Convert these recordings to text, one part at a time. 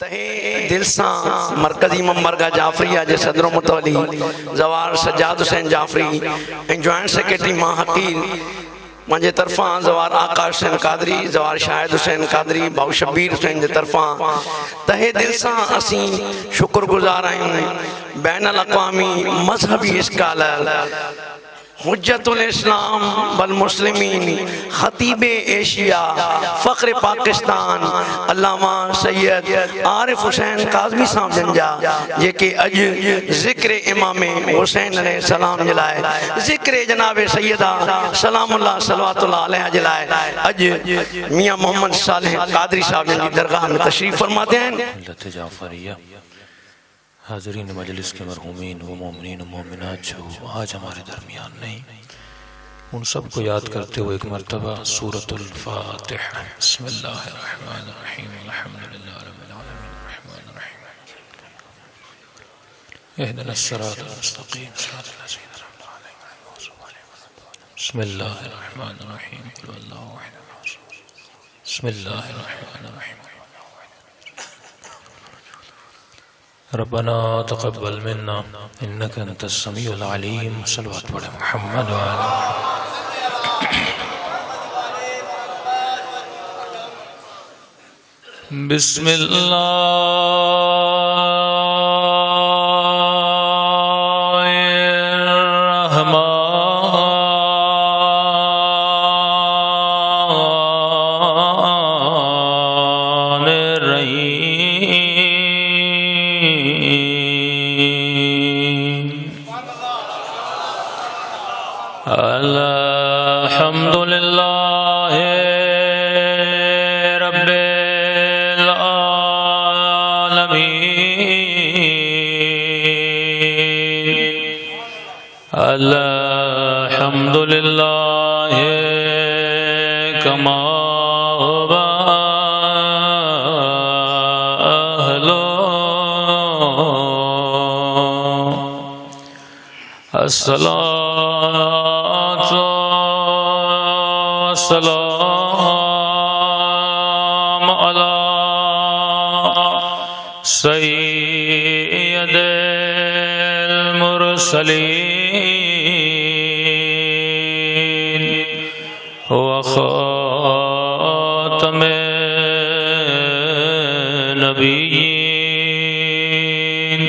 تہے دل سان مرکزی ممبرگاہ جعفریہ جے صدر و متولی زوار سجاد حسین جعفری جوائنٹ سیکریٹری ماں حقیر مجھے طرفاں زوار آقا حسین قادری زوار شاہد حسین قادری باو شبیر حسین جے طرفاں تہے دل سان اسیں شکر گزار آئیں بین الاقوامی مذہبی اسکال حجت الاسلام والمسلمین خطیب ایشیا فخر پاکستان علامہ سید عارف حسین قاظمی صاحب جنجا یہ کہ اج ذکر امام حسین علیہ السلام جلائے ذکر جناب سیدہ سلام اللہ صلوات اللہ علیہ جلائے اج میاں محمد صالح قادری صاحب جنجی درگاہ میں تشریف فرماتے ہیں ملت جعفریہ حاضرین مجلس کے مرحومین و مومنین و مومنات جو آج ہمارے درمیان نہیں ان سب کو یاد کرتے ہوئے ایک مرتبہ سورۃ الفاتحہ بسم اللہ الرحمن الرحیم الحمدللہ رب العالمین الرحمن الرحیم اهدنا الصراط المستقیم صراط الذین انعمت علیہم بسم اللہ الرحمن الرحیم قل هو اللہ احد بسم اللہ الرحمن الرحیم ربنا تقبل منا انك انت السميع العليم صلوات بڑے محمد بسم الحمد للہ کما ہوا اہلو الصلاة والسلام علی سید المرسلین وخاتم نبیین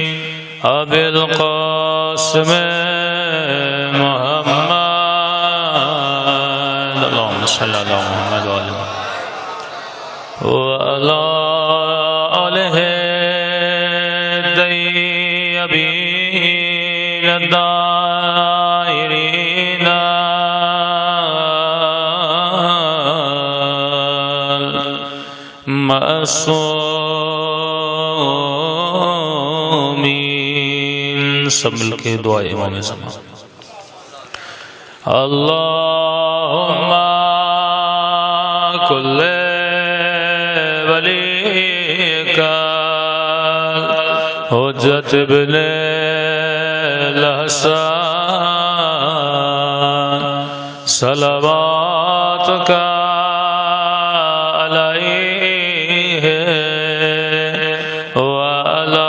ابی القاسم محمد اللہم صلی اللہ محمد وعلى آلہ طیبین الطاہرین معصومین سب مل کے دعائے امام زمان اللہم کل ولیک حجت ابن الحسن صلواتک علیہ وعلی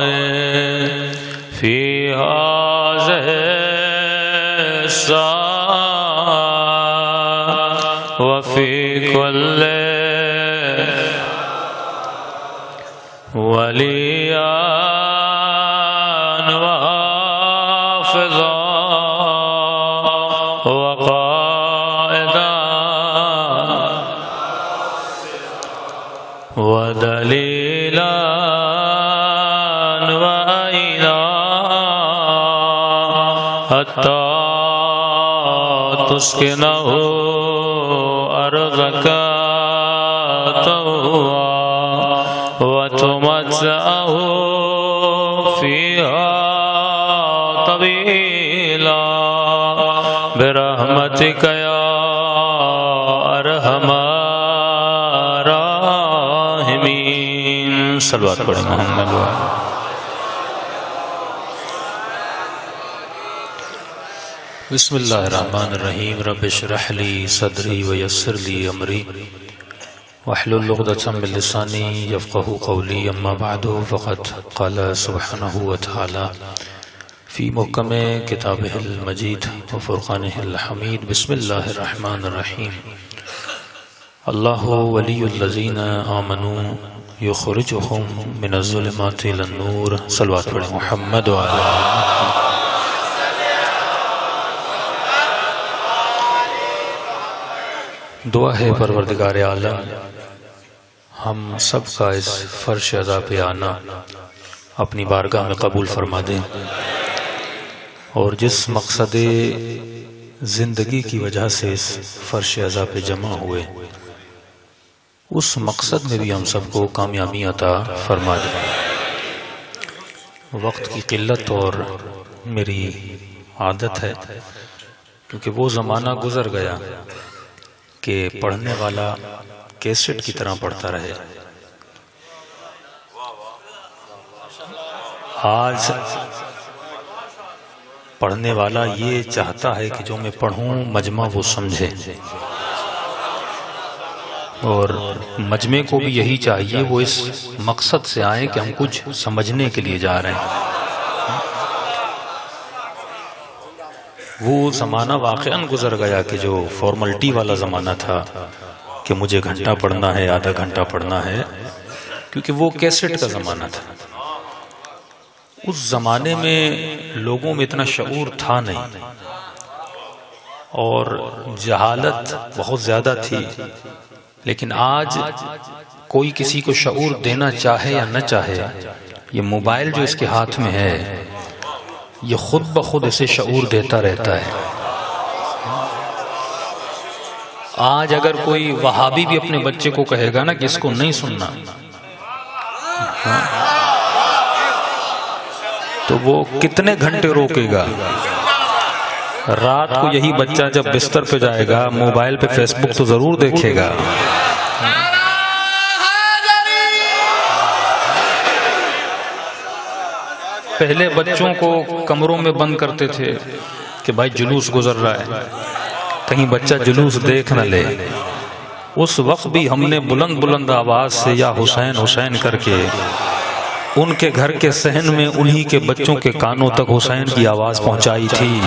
آبائه فی هذه الساعة وفي كل وليان وحافظا وقائدا ودليلا وعينا حتى تسكنه أرضك طوعا وتمتعه فيها طويلا برحمتك يا أرحم الراحمين صلوات پڑھیں محمد بسم اللہ الرحمن الرحیم رب اشرح لی صدری ویسر لی امری واحلل عقدة من لساني يفقهوا قولي أما بعد فقد قال سبحانه وتعالى في محكم كتابه المجيد وفرقانه الحميد بسم الله الرحمن الرحيم الله ولي الذين آمنوا يخرجهم من الظلمات إلى النور صلوات پڑھیں محمد وعلى آله. دعا ہے پروردگار عالم ہم سب کا اس فرش عزا پہ آنا اپنی بارگاہ میں قبول فرما دیں، اور جس مقصد زندگی کی وجہ سے اس فرش عزا پہ جمع ہوئے اس مقصد میں بھی ہم سب کو کامیابی عطا فرما دیں. وقت کی قلت اور میری عادت ہے کیونکہ وہ زمانہ گزر گیا کہ پڑھنے والا کیسٹ کی طرح پڑھتا رہے. آج پڑھنے والا یہ چاہتا ہے کہ جو میں پڑھوں مجمع وہ سمجھے، اور مجمع کو بھی یہی چاہیے وہ اس مقصد سے آئیں کہ ہم کچھ سمجھنے کے لیے جا رہے ہیں. وہ زمانہ واقعاً گزر گیا کہ جو فارملٹی والا زمانہ تھا کہ مجھے گھنٹہ پڑھنا ہے، آدھا گھنٹہ پڑھنا ہے، کیونکہ وہ کیسٹ کا زمانہ تھا. اس زمانے میں لوگوں میں اتنا شعور تھا نہیں، اور جہالت بہت زیادہ تھی. لیکن آج کوئی کسی کو شعور دینا چاہے یا نہ چاہے، یہ موبائل جو اس کے ہاتھ میں ہے یہ خود بخود اسے شعور دیتا رہتا ہے. آج اگر کوئی وہابی بھی اپنے بچے کو کہے گا نا کہ اس کو نہیں سننا، تو وہ کتنے گھنٹے روکے گا. رات کو یہی بچہ جب بستر پہ جائے گا موبائل پہ فیس بک تو ضرور دیکھے گا. پہلے بچوں کو کمروں میں بند کرتے تھے کہ بھائی جلوس گزر رہا ہے، کہیں بچہ جلوس دیکھ نہ لے. اس وقت بھی ہم نے بلند بلند آواز سے یا حسین حسین کر کے ان کے گھر کے صحن میں انہی کے بچوں کے کانوں تک حسین کی آواز پہنچائی تھی.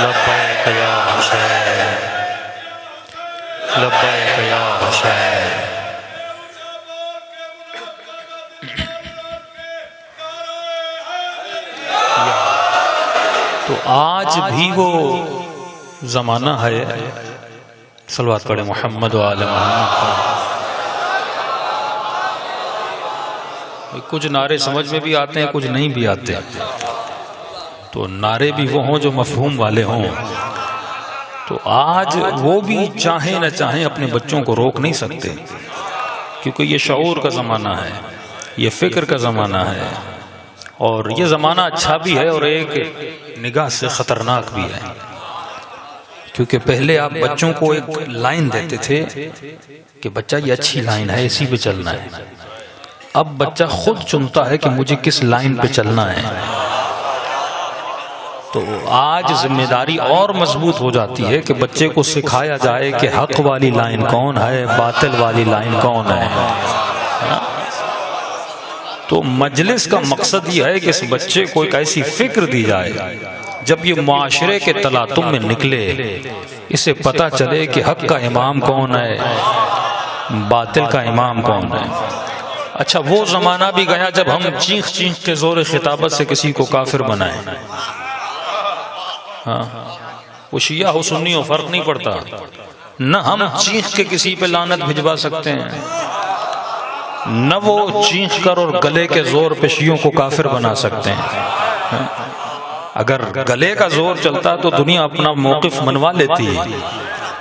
لبیک یا حسین، لبیک یا حسین. تو آج بھی وہ زمانہ ہے. صلوات پڑھیں محمد و آل محمد. کچھ نعرے سمجھ میں بھی آتے ہیں، کچھ نہیں بھی آتے، تو نعرے بھی وہ ہوں جو مفہوم والے ہوں. تو آج وہ بھی چاہیں نہ چاہیں اپنے بچوں کو روک نہیں سکتے، کیونکہ یہ شعور کا زمانہ ہے، یہ فکر کا زمانہ ہے، اور یہ زمانہ اچھا بھی ہے اور ایک نگاہ سے خطرناک بھی ہے. کیونکہ پہلے آپ بچوں کو ایک لائن دیتے تھے کہ بچہ یہ اچھی لائن ہے، اسی پہ چلنا ہے. اب بچہ خود چنتا ہے کہ مجھے کس لائن پہ چلنا ہے. تو آج ذمہ داری اور مضبوط ہو جاتی ہے کہ بچے کو سکھایا جائے کہ حق والی لائن کون ہے، باطل والی لائن کون ہے. تو مجلس کا مقصد یہ ہے کہ اس بچے کو ایک ایسی فکر دی جائے جب یہ معاشرے کے تلاطم میں نکلے اسے پتہ چلے کہ حق کا امام کون ہے، باطل کا امام کون ہے. اچھا وہ زمانہ بھی گیا جب ہم چیخ چیخ کے زور خطابت سے کسی کو کافر بنائیں. وہ شیعہ ہو سنی ہو فرق نہیں پڑتا، نہ ہم چیخ کے کسی پہ لعنت بھجوا سکتے ہیں، نہ وہ چیخ کر اور گلے کے زور پہ شیعوں کو کافر بنا سکتے ہیں. اگر گلے کا زور چلتا تو دنیا اپنا موقف منوا لیتی.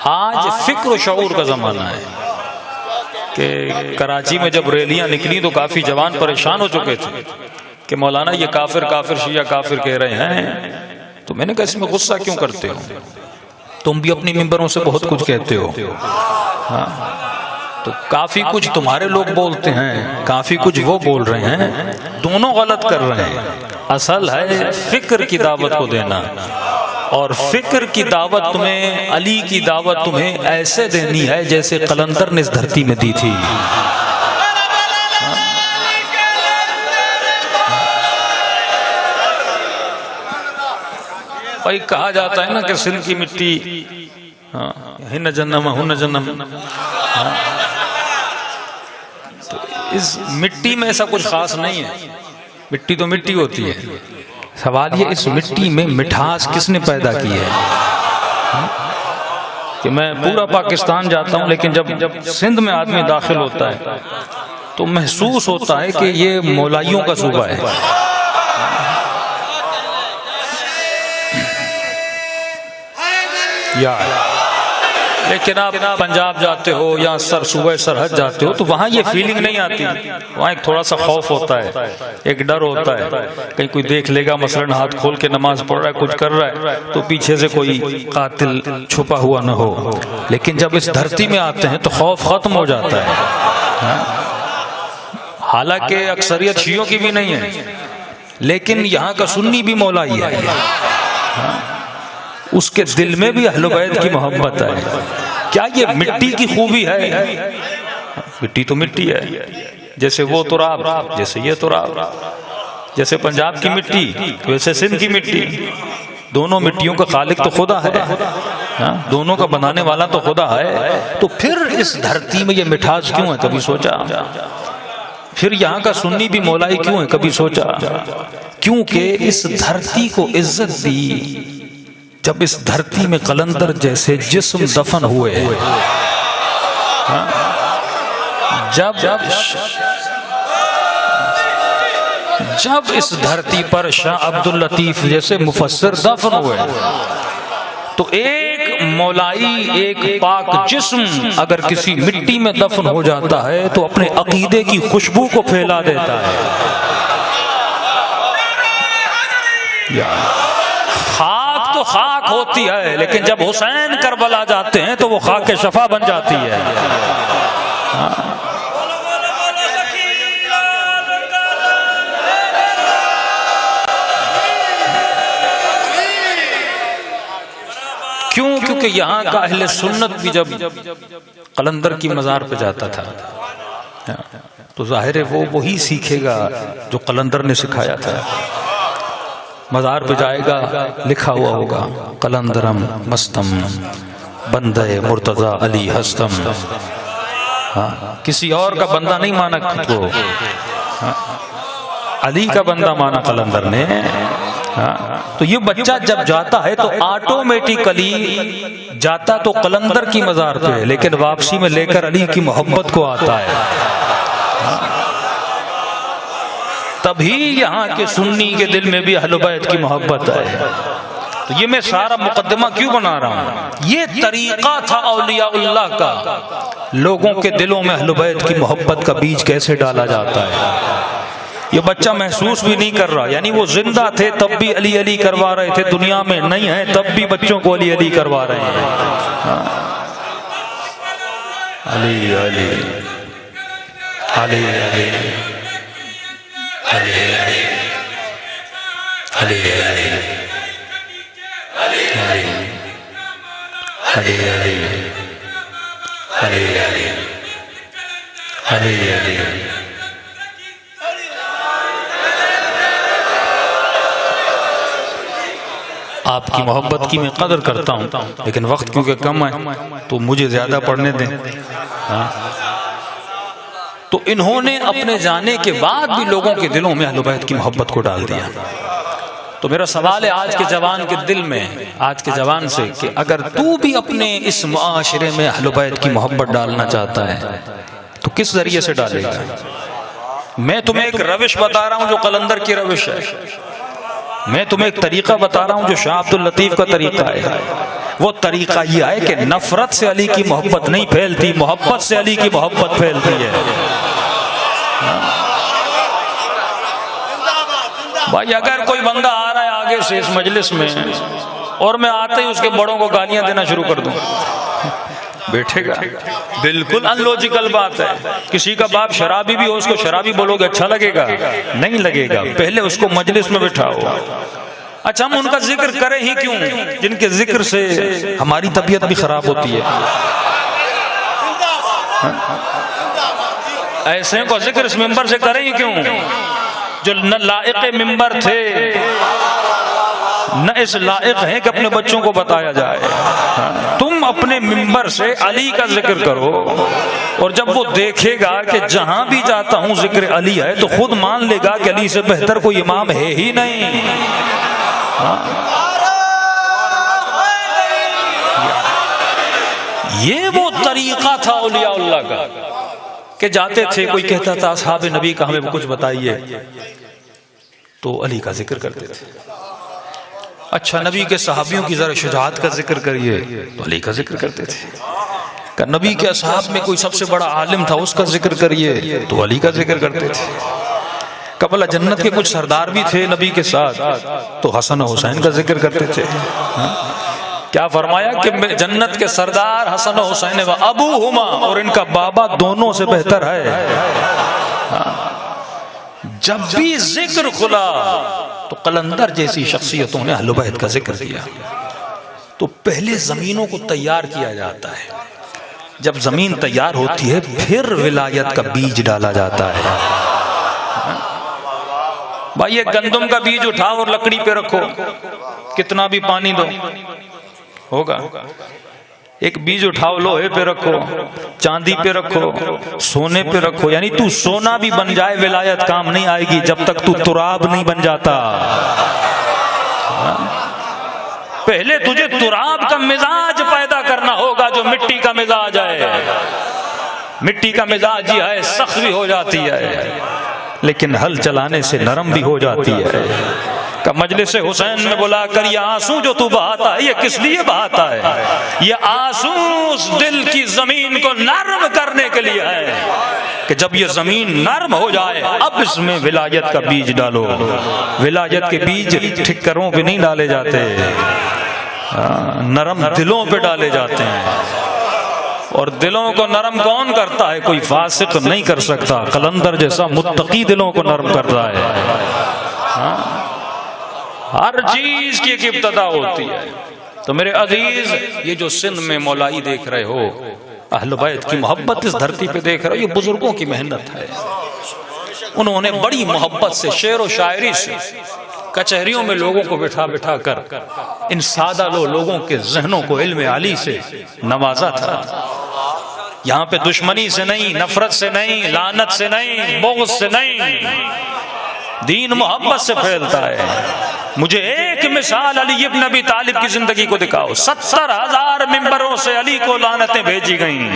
آج فکر و شعور کا زمانہ ہے کہ کراچی میں جب ریلیاں نکلی تو کافی جوان پریشان ہو چکے تھے کہ مولانا یہ کافر کافر شیعہ کافر کہہ رہے ہیں. تو میں نے کہا اس میں غصہ کیوں کرتے ہو، تم بھی اپنی ممبروں سے بہت کچھ کہتے ہو. تو کافی کچھ تمہارے لوگ بولتے ہیں، کافی کچھ وہ بول رہے ہیں، دونوں غلط کر رہے ہیں۔ اصل ہے فکر کی دعوت کو دینا، اور فکر کی دعوت تمہیں، علی کی دعوت تمہیں ایسے دینی ہے جیسے قلندر نے اس دھرتی میں دی تھی۔ بھائی کہا جاتا ہے نا کہ سندھ کی مٹی ہن جنم ہن جنم، تو اس مٹی میں ایسا کچھ خاص نہیں ہے، مٹی تو مٹی ہوتی ہے۔ سوال یہ اس مٹی میں مٹھاس کس نے پیدا کی ہے؟ کہ میں پورا پاکستان جاتا ہوں، لیکن جب سندھ میں آدمی داخل ہوتا ہے تو محسوس ہوتا ہے کہ یہ مولائیوں کا صوبہ ہے۔ لیکن آپ پنجاب جاتے ہو یا صوبہ سرحد جاتے ہو تو وہاں یہ فیلنگ نہیں آتی، وہاں ایک تھوڑا سا خوف ہوتا ہے، ایک ڈر ہوتا ہے، کہیں کوئی دیکھ لے گا، مثلا ہاتھ کھول کے نماز پڑھ رہا ہے، کچھ کر رہا ہے تو پیچھے سے کوئی قاتل چھپا ہوا نہ ہو۔ لیکن جب اس دھرتی میں آتے ہیں تو خوف ختم ہو جاتا ہے۔ حالانکہ اکثریت شیعوں کی بھی نہیں ہے، لیکن یہاں کا سنی بھی مولائی ہے، اس کے دل میں بھی اہل بیت کی محبت ہے۔ کیا یہ مٹی کی خوبی ہے؟ مٹی تو مٹی ہے، جیسے وہ تراب، جیسے یہ تراب، جیسے پنجاب کی مٹی ویسے سندھ کی مٹی، دونوں مٹیوں کا خالق تو خدا ہے، دونوں کا بنانے والا تو خدا ہے۔ تو پھر اس دھرتی میں یہ مٹھاس کیوں ہے؟ کبھی سوچا؟ پھر یہاں کا سنی بھی مولائی کیوں ہے؟ کبھی سوچا؟ کیونکہ اس دھرتی کو عزت دی جب اس دھرتی میں قلندر جیسے جسم دفن ہوئے، جب اس دھرتی پر شاہ عبداللطیف جیسے مفسر دفن ہوئے، تو ایک مولائی، ایک پاک جسم اگر کسی مٹی میں دفن ہو جاتا ہے تو اپنے عقیدے کی خوشبو کو پھیلا دیتا ہے۔ خاک تو خاک ہوتی ہے، لیکن جب حسین کربلا جاتے ہیں تو وہ خاک شفا بن جاتی ہے۔ کیونکہ یہاں کا اہل سنت بھی جب قلندر کی مزار پہ جاتا تھا تو ظاہر ہے وہ وہی سیکھے گا جو قلندر نے سکھایا تھا۔ مزار پہ جائے گا، لکھا ہوا ہوگا قلندرم مستم بندہ مرتضی علی ہستم۔ کسی اور کا بندہ نہیں مانا خود کو، علی کا بندہ مانا قلندر نے۔ تو یہ بچہ جب جاتا ہے تو آٹومیٹیکلی جاتا تو قلندر کی مزار پہ، لیکن واپسی میں لے کر علی کی محبت کو آتا ہے۔ تبھی یہاں کے سنی کے دل میں بھی اہل بیت کی محبت ہے۔ تو یہ میں سارا مقدمہ کیوں بنا رہا ہوں؟ یہ طریقہ تھا اولیاء اللہ کا، لوگوں کے دلوں میں اہل بیت کی محبت کا بیج کیسے ڈالا جاتا ہے۔ یہ بچہ محسوس بھی نہیں کر رہا، یعنی وہ زندہ تھے تب بھی علی علی کروا رہے تھے، دنیا میں نہیں ہے تب بھی بچوں کو علی علی کروا رہے ہیں۔ علی علی علی علی علی علی علی علی آپ کی محبت کی میں قدر کرتا ہوں، لیکن وقت کیونکہ کم ہے تو مجھے زیادہ پڑھنے دیں۔ تو انہوں نے اپنے جانے کے بعد بھی لوگوں کے دلوں میں اہل بیت کی محبت کو ڈال دیا۔ تو میرا سوال ہے آج کے جوان کے دل میں، آج کے جوان سے، کہ اگر تو بھی اپنے اس معاشرے میں اہل بیت کی محبت ڈالنا چاہتا ہے تو کس ذریعے سے ڈالے گا؟ میں تمہیں ایک روش بتا رہا ہوں جو قلندر کی روش ہے، میں تمہیں ایک طریقہ بتا رہا ہوں جو شاہ عبداللطیف کا طریقہ ہے۔ وہ طریقہ یہ ہے کہ نفرت سے علی کی محبت نہیں پھیلتی، محبت سے علی کی محبت پھیلتی ہے۔ بھائی اگر کوئی بندہ آ رہا ہے آگے سے اس مجلس میں اور میں آتے ہی اس کے بڑوں کو گالیاں دینا شروع کر دوں، بیٹھے گا؟ بالکل ان لوجیکل بات ہے. کسی کا باپ شرابی بھی ہو، اس کو شرابی بولو گے اچھا لگے گا؟ نہیں لگے گا. پہلے اس کو مجلس میں بٹھاؤ. اچھا ہم ان کا ذکر کریں ہی کیوں جن کے ذکر سے ہماری طبیعت بھی خراب ہوتی ہے؟ ایسے کو ذکر اس ممبر سے کریں ہی کیوں جو نہ لائق ممبر تھے نہ اس لائق ہیں کہ اپنے بچوں کو بتایا جائے. تم اپنے ممبر سے علی کا ذکر کرو، اور جب وہ دیکھے گا کہ جہاں بھی جاتا ہوں ذکر علی ہے تو خود مان لے گا کہ علی سے بہتر کوئی امام ہے ہی نہیں. یہ وہ طریقہ تھا اولیاء اللہ کا کہ جاتے تھے، کوئی کہتا تھا اصحاب نبی کا ہمیں کچھ بتائیے، تو علی کا ذکر کرتے تھے. اچھا نبی کے صحابیوں کی ذرا شجاعت کا ذکر کریے، تو علی کا ذکر کرتے تھے. کہ نبی کے اصحاب میں کوئی سب سے بڑا عالم تھا، اس کا ذکر کریے، تو علی کا ذکر کرتے تھے. قبل جنت کے کچھ سردار بھی تھے نبی کے ساتھ، تو حسن و حسین کا ذکر کرتے تھے. کیا فرمایا کہ جنت کے سردار حسن و حسین و ابوہما، اور ان کا بابا دونوں سے بہتر ہے. جب بھی ذکر کھلا تو قلندر جیسی شخصیتوں نے اہل بیت کا ذکر کیا. تو پہلے زمینوں کو تیار کیا جاتا ہے، جب زمین تیار ہوتی ہے پھر ولایت کا بیج ڈالا جاتا ہے. بھائی ایک گندم کا بیج اٹھاؤ اور لکڑی پہ رکھو، کتنا بھی پانی دو ہوگا. ایک بیج اٹھاؤ لوہے پہ رکھو، چاندی پہ رکھو، سونے پہ رکھو، یعنی تو سونا بھی بن جائے ولایت کام نہیں آئے گی جب تک تو تراب نہیں بن جاتا. پہلے تجھے تراب کا مزاج پیدا کرنا ہوگا جو مٹی کا مزاج ہے. مٹی کا مزاج یہ ہے سخت بھی ہو جاتی ہے لیکن ہل چلانے سے نرم بھی ہو جاتی ہے. کہ مجلس حسین میں بلا کر یہ آنسو جو تو بہاتا ہے یہ کس لیے بہاتا ہے؟ یہ آنسو اس دل کی زمین کو نرم کرنے کے لیے ہے کہ جب یہ زمین نرم ہو جائے اب اس میں ولایت کا بیج ڈالو. ولایت کے بیج ٹھکروں پہ نہیں ڈالے جاتے، نرم دلوں پہ ڈالے جاتے ہیں. اور دلوں کو نرم کون کرتا ہے؟ کوئی فاسق نہیں کر سکتا. قلندر جیسا متقی دلوں کو نرم کرتا ہے. ہر چیز کی ایک ابتدا ہوتی ہے. تو میرے عزیز یہ جو سندھ میں مولائی دیکھ رہے ہو، اہل بیت کی محبت اس دھرتی پہ دیکھ رہے ہو، یہ بزرگوں کی محنت ہے. انہوں نے بڑی محبت سے شعر و شاعری سے کچہریوں میں لوگوں کو بٹھا بٹھا کر ان سادہ لوگوں کے ذہنوں کو علم علی سے نوازا تھا. یہاں پہ دشمنی سے نہیں، نفرت سے نہیں، لعنت سے نہیں، بغض سے نہیں، دین محبت سے پھیلتا ہے. مجھے ایک مثال علی ابن ابی طالب کی زندگی کو دکھاؤ. 70,000 ممبروں سے علی کو لعنتیں بھیجی گئیں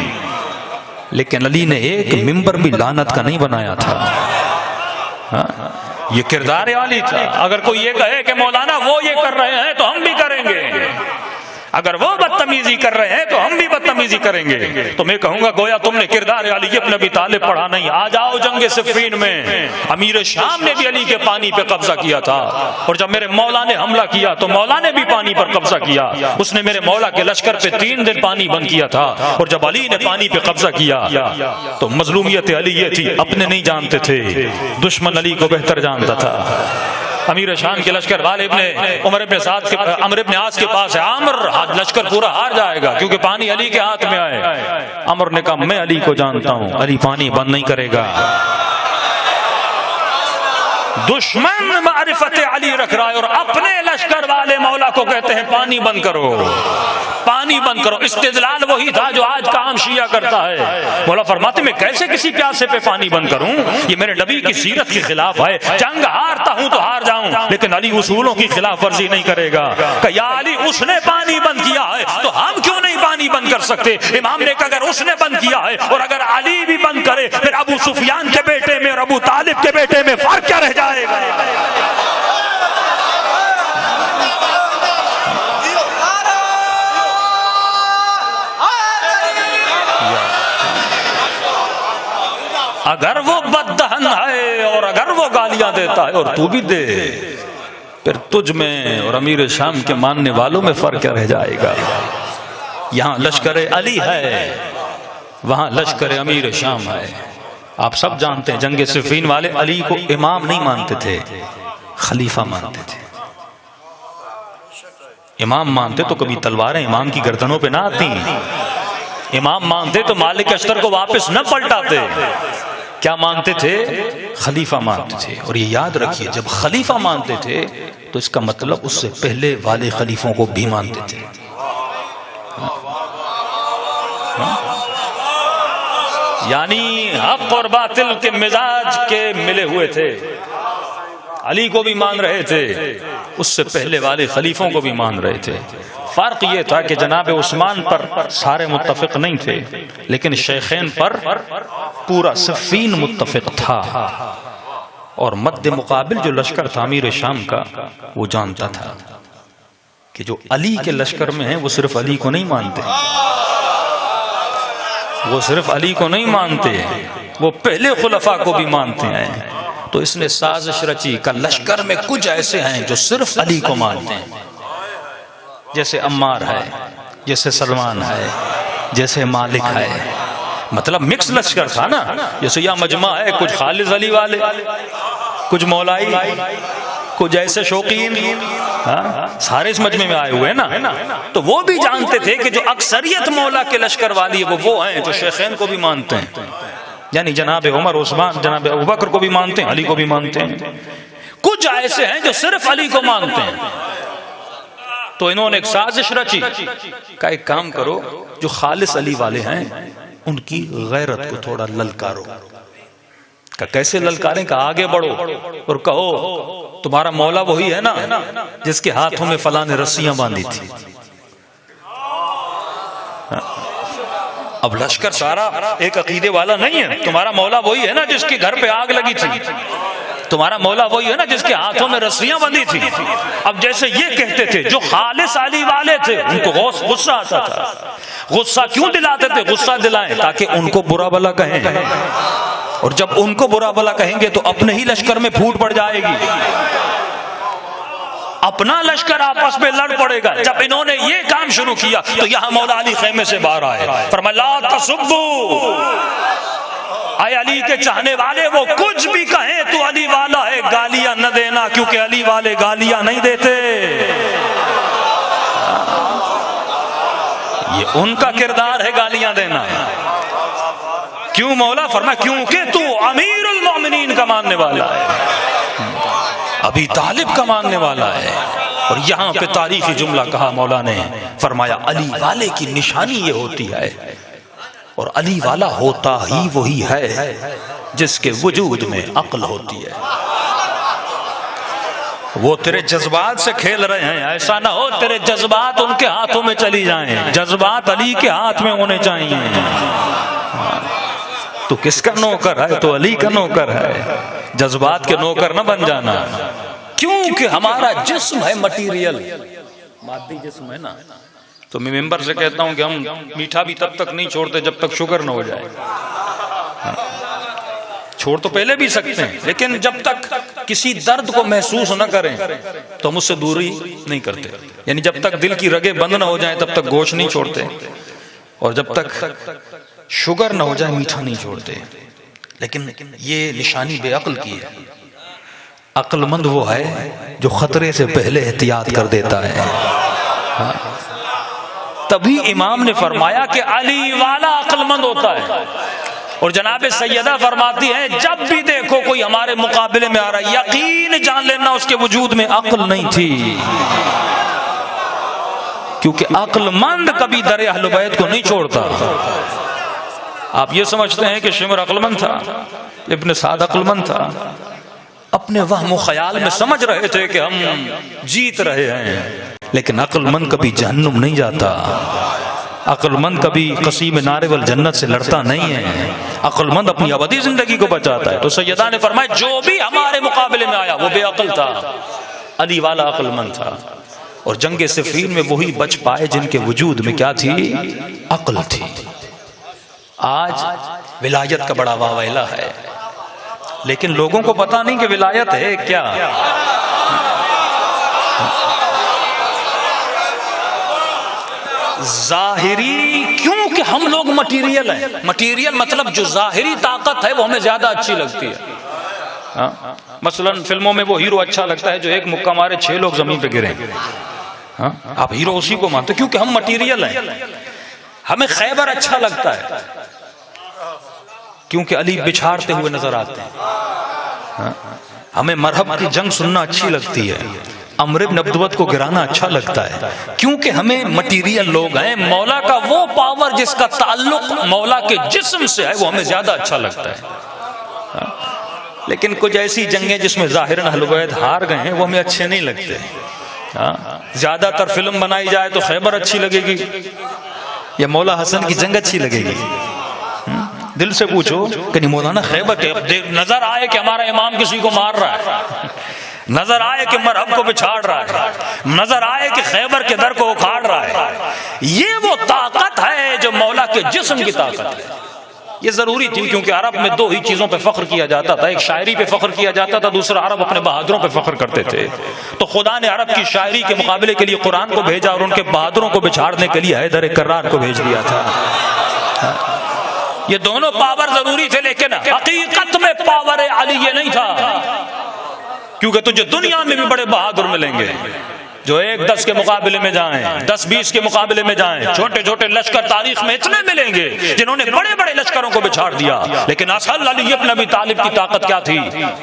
لیکن علی نے ایک ممبر بھی لعنت کا نہیں بنایا تھا. یہ کردار علی تھا. اگر کوئی یہ کہے کہ مولانا وہ یہ کر رہے ہیں تو ہم بھی کریں گے، اگر وہ بدتمیزی کر رہے ہیں تو ہم بھی بدتمیزی کریں گے، تو میں کہوں گا گویا تم نے کردار علی ابن ابی طالب پڑھا نہیں. آ جاؤ جنگ صفین میں امیر شام نے بھی علی کے پانی پہ قبضہ کیا تھا، اور جب میرے مولا نے حملہ کیا تو مولا نے بھی پانی پر قبضہ کیا. اس نے میرے مولا کے لشکر پہ 3 دن پانی بند کیا تھا، اور جب علی نے پانی پہ قبضہ کیا تو مظلومیت علی یہ تھی اپنے نہیں جانتے تھے، دشمن علی کو بہتر جانتا تھا. امیر شام کے لشکر والے عمر ابن عاص کے پاس ہے. عامر لشکر پورا ہار جائے گا کیونکہ پانی علی کے ہاتھ میں آئے. عمر نے کہا میں علی کو جانتا ہوں، علی پانی بند نہیں کرے گا. دشمن معرفت علی رکھ رہا ہے اور اپنے لشکر والے مولا کو کہتے ہیں پانی بند کرو، پانی بند کرو. استدلال وہی تھا جو آج کا عام شیعہ کرتا ہے. مولا فرماتے میں کیسے کسی پیاسے پہ پانی بند کروں؟ یہ میرے نبی کی سیرت کے خلاف ہے. جنگ ہارتا ہوں تو ہار جاؤں لیکن علی اصولوں کی خلاف ورزی نہیں کرے گا. کہ یا علی اس نے پانی بند کیا ہے تو ہم کیوں نہیں پانی بند کر سکتے؟ امام نے کہا اگر اس نے بند کیا ہے اور اگر علی بھی بند کرے پھر ابو سفیان کے بیٹے میں اور ابو طالب کے بیٹے میں فرق کیا رہ جائے گا؟ اگر وہ بددہن ہے اور اگر وہ گالیاں دیتا ہے اور تو بھی دے، پھر تجھ میں اور امیر شام کے ماننے والوں میں فرق کیا رہ جائے گا؟ یہاں لشکر علی ہے، وہاں لشکر امیر شام ہے۔ آپ سب جانتے ہیں جنگ صفین والے علی کو امام نہیں مانتے تھے، خلیفہ مانتے تھے۔ امام مانتے تو کبھی تلواریں امام کی گردنوں پہ نہ آتی، امام مانتے تو مالک اشتر کو واپس نہ پلٹاتے۔ کیا مانتے تھے؟ خلیفہ مانتے تھے۔ اور یہ یاد رکھیے، جب خلیفہ مانتے تھے تو اس کا مطلب اس سے پہلے والے خلیفوں کو بھی مانتے تھے۔ یعنی حق اور باطل کے مزاج کے ملے ہوئے تھے، علی کو بھی مان رہے تھے، اس سے پہلے والے خلیفوں کو بھی مان رہے تھے۔ فرق یہ تھا کہ جناب عثمان پر سارے متفق نہیں تھے، لیکن شیخین پر پورا صفین متفق تھا۔ اور مد مقابل جو لشکر تھا امیر شام کا، وہ جانتا تھا کہ جو علی کے لشکر میں ہیں وہ صرف علی کو نہیں مانتے، وہ صرف علی کو نہیں مانتے، وہ پہلے خلفاء کو بھی مانتے ہیں۔ تو اس نے سازش رچی کہ لشکر میں کچھ ایسے ہیں جو صرف علی کو مانتے ہیں، جیسے عمار ہے، جیسے سلمان ہے، جیسے مالک ہے۔ مطلب مکس لشکر تھا نا، جیسے یہ مجمع ہے، کچھ خالص علی والے، کچھ مولائی، کچھ ایسے شوقین، سارے اس مجمع میں آئے ہوئے ہیں نا۔ تو وہ بھی جانتے تھے کہ جو اکثریت مولا کے لشکر والی ہے وہ ہیں جو شیخین کو بھی مانتے ہیں، یعنی جناب عمر، عثمان، جناب ابوبکر کو بھی مانتے ہیں، علی کو بھی مانتے ہیں۔ کچھ ایسے ہیں جو صرف علی کو مانتے ہیں۔ تو انہوں نے ایک سازش رچی کہ ایک کام کرو، جو خالص علی والے ہیں ان کی غیرت کو تھوڑا للکارو۔ کہ کیسے للکاریں؟ کہ آگے بڑھو اور کہو تمہارا مولا وہی ہے نا جس کے ہاتھوں میں فلاں نے رسیاں باندھی تھی۔ اب لشکر سارا ایک عقیدے والا نہیں ہے، تمہارا مولا وہی ہے نا جس کے گھر پہ آگ لگی تھی، تمہارا مولا وہی ہے نا جس کے ہاتھوں میں رسیاں بندھی تھی۔ اب جیسے یہ کہتے تھے جو خالص علی والے تھے ان کو غصہ آتا تھا۔ غصہ کیوں دلاتے تھے؟ غصہ دلائیں تاکہ ان کو برا بھلا کہیں، اور جب ان کو برا بھلا کہیں گے تو اپنے ہی لشکر میں پھوٹ پڑ جائے گی، اپنا لشکر آپس میں لڑ پڑے گا۔ جب انہوں نے یہ کام شروع کیا تو یہاں مولا علی خیمے سے باہر آئے، فرمایا لا تسبوا، اے علی کے چاہنے والے وہ کچھ بھی کہیں تو علی والا ہے، گالیاں نہ دینا، کیونکہ علی والے گالیاں نہیں دیتے۔ یہ ان کا کردار ہے گالیاں دینا۔ کیوں مولا؟ فرمایا کیونکہ تو امیر المومنین کا ماننے والا ہے، ابی طالب کا ماننے والا ہے۔ اور یہاں پہ تاریخی جملہ کہا مولا نے، فرمایا علی والے کی نشانی یہ ہوتی ہے، اور علی والا ہوتا ہی وہی ہے جس کے وجود میں عقل ہوتی ہے۔ وہ تیرے جذبات سے کھیل رہے ہیں، ایسا نہ ہو تیرے جذبات ان کے ہاتھوں میں چلی جائیں، جذبات علی کے ہاتھ میں ہونے چاہیے۔ تو کس کا نوکر ہے؟ تو علی کا نوکر ہے، جذبات کے نوکر نہ بن جانا، کیونکہ ہمارا جسم ہے مٹیریل، مادی جسم ہے نا۔ تو میں ممبر سے کہتا ہوں کہ ہم میٹھا بھی تب تک نہیں چھوڑتے جب تک شوگر نہ ہو جائے۔ چھوڑ تو پہلے بھی سکتے ہیں، لیکن جب تک کسی درد کو محسوس نہ کریں تو ہم اس سے دوری نہیں کرتے۔ یعنی جب تک دل کی رگیں بند نہ ہو جائیں تب تک گوشت نہیں چھوڑتے، اور جب تک شوگر نہ ہو جائے میٹھا نہیں چھوڑتے۔ لیکن یہ نشانی بے عقل کی ہے۔ عقل مند وہ ہے جو خطرے سے پہلے احتیاط کر دیتا ہے۔ تبھی امام نے فرمایا کہ علی والا عقل مند ہوتا ہے۔ اور جناب سیدہ فرماتی ہیں جب بھی دیکھو کوئی ہمارے مقابلے میں آ رہا ہے یقین جان لینا اس کے وجود میں عقل نہیں تھی، کیونکہ عقل مند کبھی در اہل بیت کو نہیں چھوڑتا۔ آپ یہ سمجھتے ہیں کہ شمر عقل مند تھا، ابن سعد عقل مند تھا، اپنے وہم و خیال میں سمجھ رہے تھے کہ ہم جیت رہے ہیں، لیکن عقل مند کبھی جہنم نہیں جاتا، عقل مند کبھی قصیب نار والجنت سے لڑتا نہیں ہے، عقل مند اپنی ابدی زندگی کو بچاتا ہے۔ تو سیدہ نے فرمایا جو بھی ہمارے مقابلے میں آیا وہ بے عقل تھا، علی والا عقل مند تھا۔ اور جنگ صفین میں وہی بچ پائے جن کے وجود میں کیا تھی؟ عقل تھی۔ آج ولایت کا بڑا واویلا ہے، لیکن لوگوں کو پتا نہیں کہ ولایت ہے کیا۔ ظاہری، کیونکہ ہم لوگ مٹیریل ہیں. مٹیریل مطلب جو ظاہری طاقت ہے وہ ہمیں زیادہ اچھی لگتی ہے. مثلا فلموں میں وہ ہیرو اچھا لگتا ہے جو ایک مکہ مارے 6 لوگ زمین پہ گریں. آپ ہیرو اسی کو مانتے کیونکہ ہم مٹیریل ہیں. ہمیں خیبر اچھا لگتا ہے کیونکہ علی بچھاڑتے ہوئے نظر آتے ہیں. ہمیں مرحب کی جنگ سننا اچھی لگتی ہے. عمرو بن عبدوت کو گرانا اچھا لگتا ہے کیونکہ ہمیں مٹیریل لوگ ہیں. مولا کا وہ پاور جس کا تعلق مولا کے جسم سے ہے وہ ہمیں زیادہ اچھا لگتا ہے. لیکن کچھ ایسی جنگیں جس میں ظاہراً اہل بیت ہار گئے ہیں وہ ہمیں اچھے نہیں لگتے. زیادہ تر فلم بنائی جائے تو خیبر اچھی لگے گی یا مولا حسن کی جنگ اچھی لگے گی؟ دل سے پوچھو کہ نہیں مولانا خیبر کے نظر آئے کہ ہمارا امام کسی کو مار رہا ہے، نظر آئے کہ مرحب کو بچھاڑ رہا ہے، نظر آئے کہ خیبر کے در کو اکھاڑ رہا ہے. یہ وہ طاقت ہے جو مولا کے جسم کی طاقت ہے. یہ ضروری تھی کیونکہ عرب میں 2 ہی چیزوں پہ فخر کیا جاتا تھا. ایک شاعری پہ فخر کیا جاتا تھا، دوسرا عرب اپنے بہادروں پہ فخر کرتے تھے. تو خدا نے عرب کی شاعری کے مقابلے کے لیے قرآن کو بھیجا اور ان کے بہادروں کو بچھاڑنے کے لیے حیدر کرار کو بھیج دیا تھا. یہ دونوں پاور ضروری تھے لیکن حقیقت میں پاور علی یہ نہیں تھا. کیونکہ تجھے دنیا میں بھی بڑے بہادر ملیں گے جو 1-10 کے مقابلے میں جائیں، 10-20 کے مقابلے میں جائیں. چھوٹے چھوٹے لشکر تاریخ میں اتنے ملیں گے جنہوں نے بڑے بڑے لشکروں کو بچھاڑ دیا. لیکن اصل علی ابن ابی طالب کی طاقت کیا تھی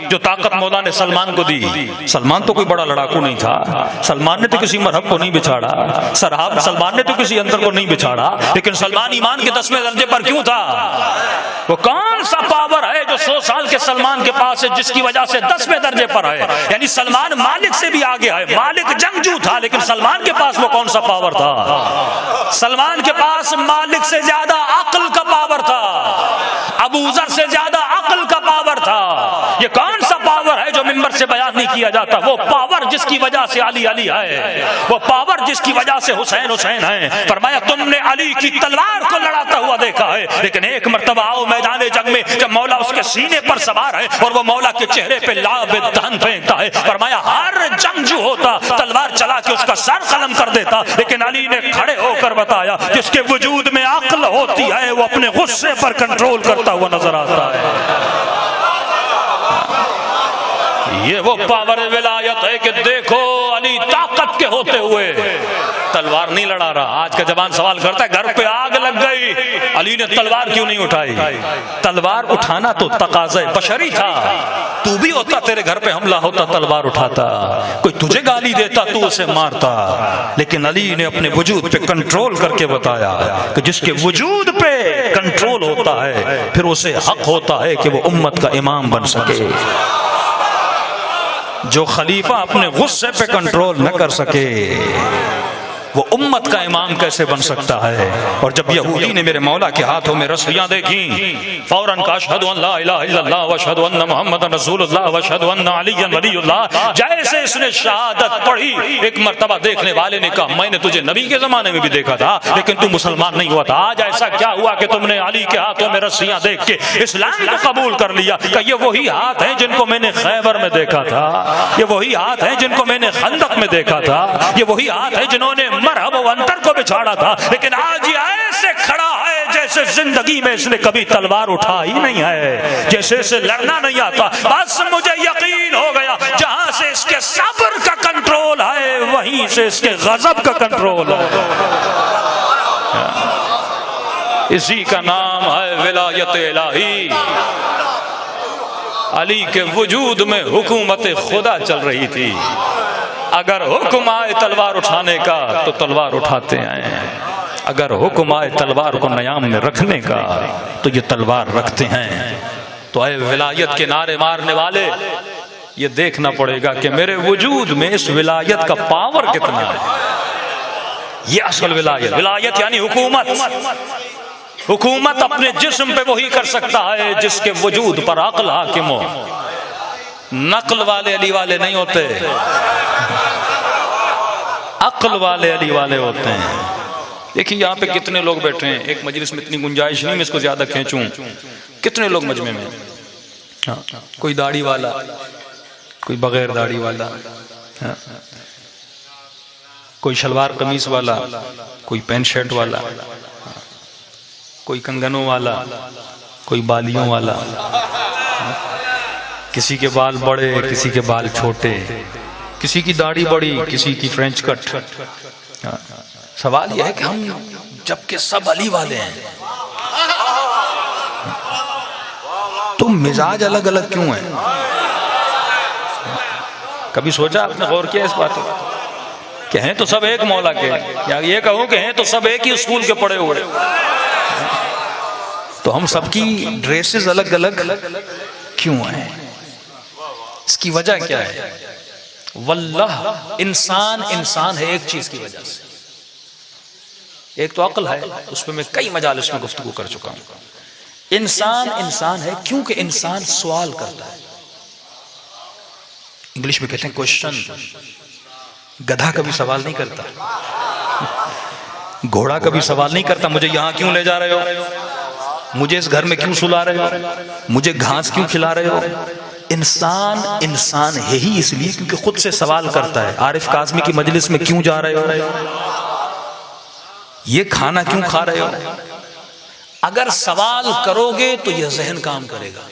جو طاقت مولا نے سلمان کو دی؟ سلمان تو کوئی بڑا لڑاکو نہیں تھا، سلمان نے تو کسی مرحب کو نہیں بچھاڑا، سلمان نے تو کسی اندر کو نہیں بچھاڑا. لیکن سلمان ایمان کے 10ویں درجے پر کیوں تھا؟ وہ کون سا پاور ہے جو 100 سال کے سلمان کے پاس ہے جس کی وجہ سے 10ویں درجے پر ہے؟ یعنی سلمان مالک سے بھی آگے ہے. مالک جنگجو تھا لیکن سلمان کے پاس وہ کون سا پاور تھا؟ سلمان کے پاس مالک سے زیادہ عقل کا پاور تھا، ابو ذر سے زیادہ عقل کا پاور تھا. یہ کون سا پاور ہے جو منبر سے بیان نہیں کیا جاتا؟ وہ پاور جس کی وجہ سے علی علی ہے، وہ پاور جس کی وجہ سے حسین حسین ہے. فرمایا تم نے علی کی تلوار کو لڑاتا ہوا دیکھا ہے لیکن ایک مرتبہ آؤ میدان جنگ میں جب مولا اس کے سینے پر سوار ہے اور وہ مولا کے چہرے پہ لعاب دہن پھینکتا ہے. فرمایا ہر جنگجو ہوتا تلوار چلا کے اس کا سر قلم کر دیتا لیکن علی نے کھڑے ہو کر بتایا جس کے وجود میں عقل ہوتی ہے وہ اپنے غصے پر کنٹرول کرتا ہوا نظر آتا ہے. یہ وہ پاور ولایت ہے کہ دیکھو علی طاقت کے ہوتے ہوئے تلوار نہیں لڑا رہا. آج کا جوان سوال کرتا ہے گھر پہ آگ لگ گئی علی نے تلوار کیوں نہیں اٹھائی؟ تلوار اٹھانا تو تقاضا بشری تھا. تو بھی ہوتا تیرے گھر پہ حملہ ہوتا تلوار اٹھاتا، کوئی تجھے گالی دیتا تو اسے مارتا. لیکن علی نے اپنے وجود پہ کنٹرول کر کے بتایا کہ جس کے وجود پہ کنٹرول ہوتا ہے پھر اسے حق ہوتا ہے کہ وہ امت کا امام بن سکے. جو خلیفہ اپنے غصے پہ کنٹرول نہ کر سکے وہ امت کا امام کیسے بن سکتا ہے؟ اور جب یہودی نے میرے مولا کے ہاتھوں میں رسیاں دیکھیں فوراً کہا اشہد ان لا الہ الا اللہ واشہد ان محمد رسول اللہ واشہد ان علی ولی اللہ. جیسے اس نے شہادت پڑھی ایک مرتبہ دیکھنے والے نے کہا میں نے تجھے نبی کے زمانے میں بھی دیکھا تھا لیکن تم مسلمان نہیں ہوا تھا. آج ایسا کیا ہوا کہ تم نے علی کے ہاتھوں میں رسیاں دیکھ کے اسلام کو قبول کر لیا؟ کہ یہ وہی ہاتھ ہیں جن کو میں نے خیبر میں دیکھا تھا، یہ وہی ہاتھ ہیں جن کو میں نے خندق میں دیکھا تھا، یہ وہی ہاتھ ہیں جنہوں نے مرحب و انتر کو بچھاڑا تھا. لیکن آج یہ ایسے کھڑا ہے جیسے زندگی میں اس نے کبھی تلوار اٹھائی نہیں ہے، جیسے اسے لڑنا نہیں آتا. بس مجھے یقین ہو گیا جہاں سے اس کے صبر کا کنٹرول ہے وہیں سے اس کے غضب کا کنٹرول ہے. اسی کا نام ہے ولایت الہی. علی کے وجود میں حکومت خدا چل رہی تھی. اگر حکم آئے تلوار اٹھانے کا تو تلوار اٹھاتے ہیں، اگر حکم آئے تلوار کو نیام میں رکھنے کا تو یہ تلوار رکھتے ہیں. تو اے ولایت کے نعرے مارنے والے یہ دیکھنا پڑے گا کہ میرے وجود میں اس ولایت کا پاور کتنا ہے. یہ اصل ولایت، ولایت یعنی حکومت. حکومت اپنے جسم پہ وہی کر سکتا ہے جس کے وجود پر عقل حاکم ہو. نقل والے علی والے نہیں ہوتے، عقل والے علی والے ہوتے ہیں. دیکھیں یہاں پہ کتنے لوگ بیٹھے ہیں، ایک مجلس میں اتنی گنجائش نہیں میں اس کو زیادہ کھینچوں. کتنے لوگ مجمع میں، کوئی داڑھی والا، کوئی بغیر داڑھی والا. کوئی شلوار قمیص والا، کوئی پینٹ شرٹ والا، کوئی کنگنوں والا، کوئی بالیوں والا، کسی کے بال بڑے، کسی کے بال چھوٹے، کسی کی داڑھی بڑی، کسی کی فرینچ کٹ۔ سوال یہ ہے کہ ہم جبکہ سب علی والے ہیں تو مزاج الگ الگ کیوں ہیں؟ کبھی سوچا آپ نے، غور کیا اس بات پر کہ ہیں تو سب ایک مولا کے، یا یہ کہوں کہ ہیں تو سب ایک ہی اسکول کے پڑھے ہوئے، تو ہم سب کی ڈریسز الگ الگ کیوں ہیں؟ اس کی وجہ کیا ہے؟ واللہ انسان ہے ایک چیز کی وجہ سے، ایک تو عقل ہے، اس پہ میں کئی مجالس میں گفتگو کر چکا ہوں۔ انسان ہے کیونکہ انسان سوال کرتا ہے، انگلش میں کہتے ہیں کوشچن۔ گدھا کبھی سوال نہیں کرتا، گھوڑا کبھی سوال نہیں کرتا مجھے یہاں کیوں لے جا رہے ہو، مجھے اس گھر میں کیوں سلا رہے ہو، مجھے گھاس کیوں کھلا رہے ہو۔ انسان ہے ہی اس لیے کیونکہ خود سے سوال کرتا ہے، عارف کاظمی کی مجلس میں کیوں جا رہے ہو، یہ کھانا کیوں کھا رہے ہو۔ اگر سوال کرو گے تو یہ ذہن کام کرے گا،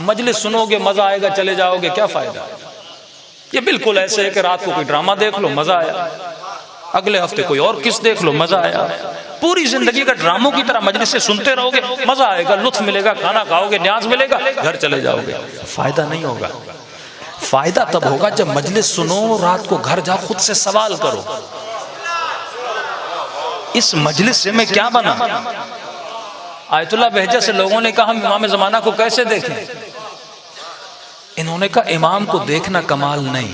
مجلس سنو گے مزہ آئے گا، چلے جاؤ گے کیا فائدہ۔ یہ بالکل ایسے ہے کہ رات کو کوئی ڈرامہ دیکھ لو مزہ آیا، اگلے ہفتے کوئی اور کس دیکھ لو مزہ آیا، پوری زندگی کا ڈراموں کی طرح مجلس سے سنتے رہو گے، مزہ آئے گا، لطف ملے گا، کھانا کھاؤ گے، نیاز ملے گا، گھر چلے جاؤ گے، فائدہ نہیں ہوگا۔ فائدہ تب ہوگا جب مجلس سنو، رات کو گھر جاؤ، خود سے سوال کرو، اس مجلس سے میں کیا بنا۔ آیت اللہ بہجہ سے لوگوں نے کہا ہم امام زمانہ کو کیسے دیکھیں، انہوں نے کہا امام کو دیکھنا کمال نہیں،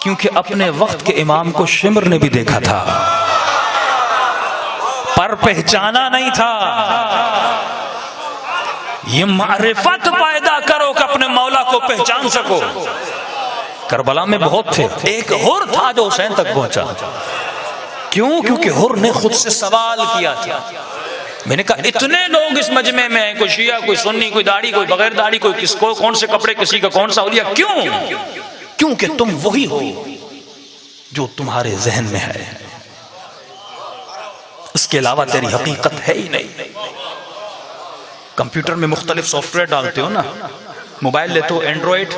کیونکہ اپنے وقت کے امام کو شمر نے بھی دیکھا تھا پر پہچانا نہیں تھا۔ یہ معرفت پیدا کرو کہ اپنے مولا کو پہچان سکو۔ کربلا میں بہت تھے، ایک حر تھا جو حسین تک پہنچا، کیوں؟ کیونکہ حر نے خود سے سوال کیا تھا۔ میں نے کہا اتنے لوگ اس مجمع میں ہیں، کوئی شیعہ، کوئی سنی، کوئی داڑھی، کوئی بغیر داڑھی، کوئی کس کو کون سے کپڑے، کسی کا کون سا اولیاء، کیوں؟ کیونکہ تم وہی ہو جو تمہارے ذہن میں ہے، اس کے علاوہ تیری حقیقت ہے ہی نہیں۔ کمپیوٹر میں مختلف سافٹ ویئر ڈالتے ہو نا، موبائل لیتے ہو اینڈرائڈ،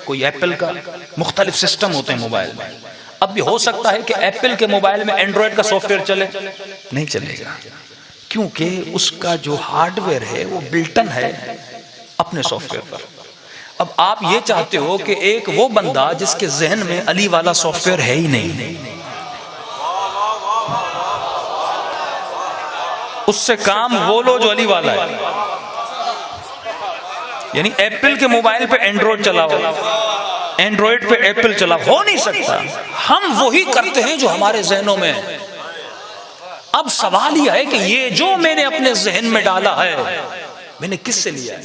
کوئی ایپل کا، مختلف سسٹم ہوتے ہیں موبائل میں۔ اب بھی ہو سکتا ہے کہ ایپل کے موبائل میں اینڈرائڈ کا سافٹ ویئر چلے، نہیں چلے گا، کیونکہ اس کا جو ہارڈ ویئر ہے وہ بلٹن ہے اپنے سافٹ ویئر پر۔ اب آپ یہ چاہتے ہو کہ ایک وہ بندہ جس کے ذہن میں علی والا سافٹ ویئر ہے ہی نہیں، اس سے کام وہ لو جو علی والا ہے، یعنی ایپل کے موبائل پہ اینڈرائڈ چلاؤ، اینڈرائڈ پہ ایپل چلاؤ، ہو نہیں سکتا۔ ہم وہی کرتے ہیں جو ہمارے ذہنوں میں ہے۔ اب سوال یہ ہے کہ یہ جو میں نے اپنے ذہن میں ڈالا ہے میں نے کس سے لیا ہے؟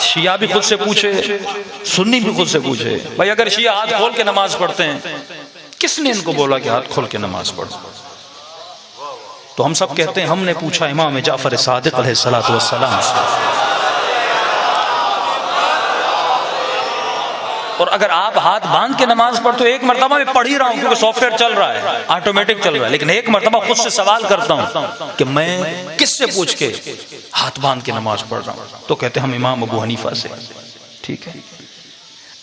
شیعہ بھی خود سے پوچھے، سنی بھی خود سے پوچھے۔ بھائی اگر شیعہ ہاتھ کھول کے نماز پڑھتے ہیں، کس نے ان کو بولا کہ ہاتھ کھول کے نماز پڑھو؟ تو ہم سب کہتے ہیں ہم نے پوچھا امام جعفر صادق علیہ السلام سے۔ اور اگر آپ ہاتھ باندھ کے نماز پڑھتے ہو، ایک مرتبہ میں پڑھ ہی رہا ہوں کیونکہ سافٹ ویئر چل رہا ہے، آٹومیٹک چل رہا ہے، لیکن ایک مرتبہ خود سے سوال کرتا ہوں کہ میں کس سے پوچھ کے ہاتھ باندھ کے نماز پڑھ رہا ہوں، تو کہتے ہیں ہم امام ابو حنیفہ سے۔ ٹھیک ہے،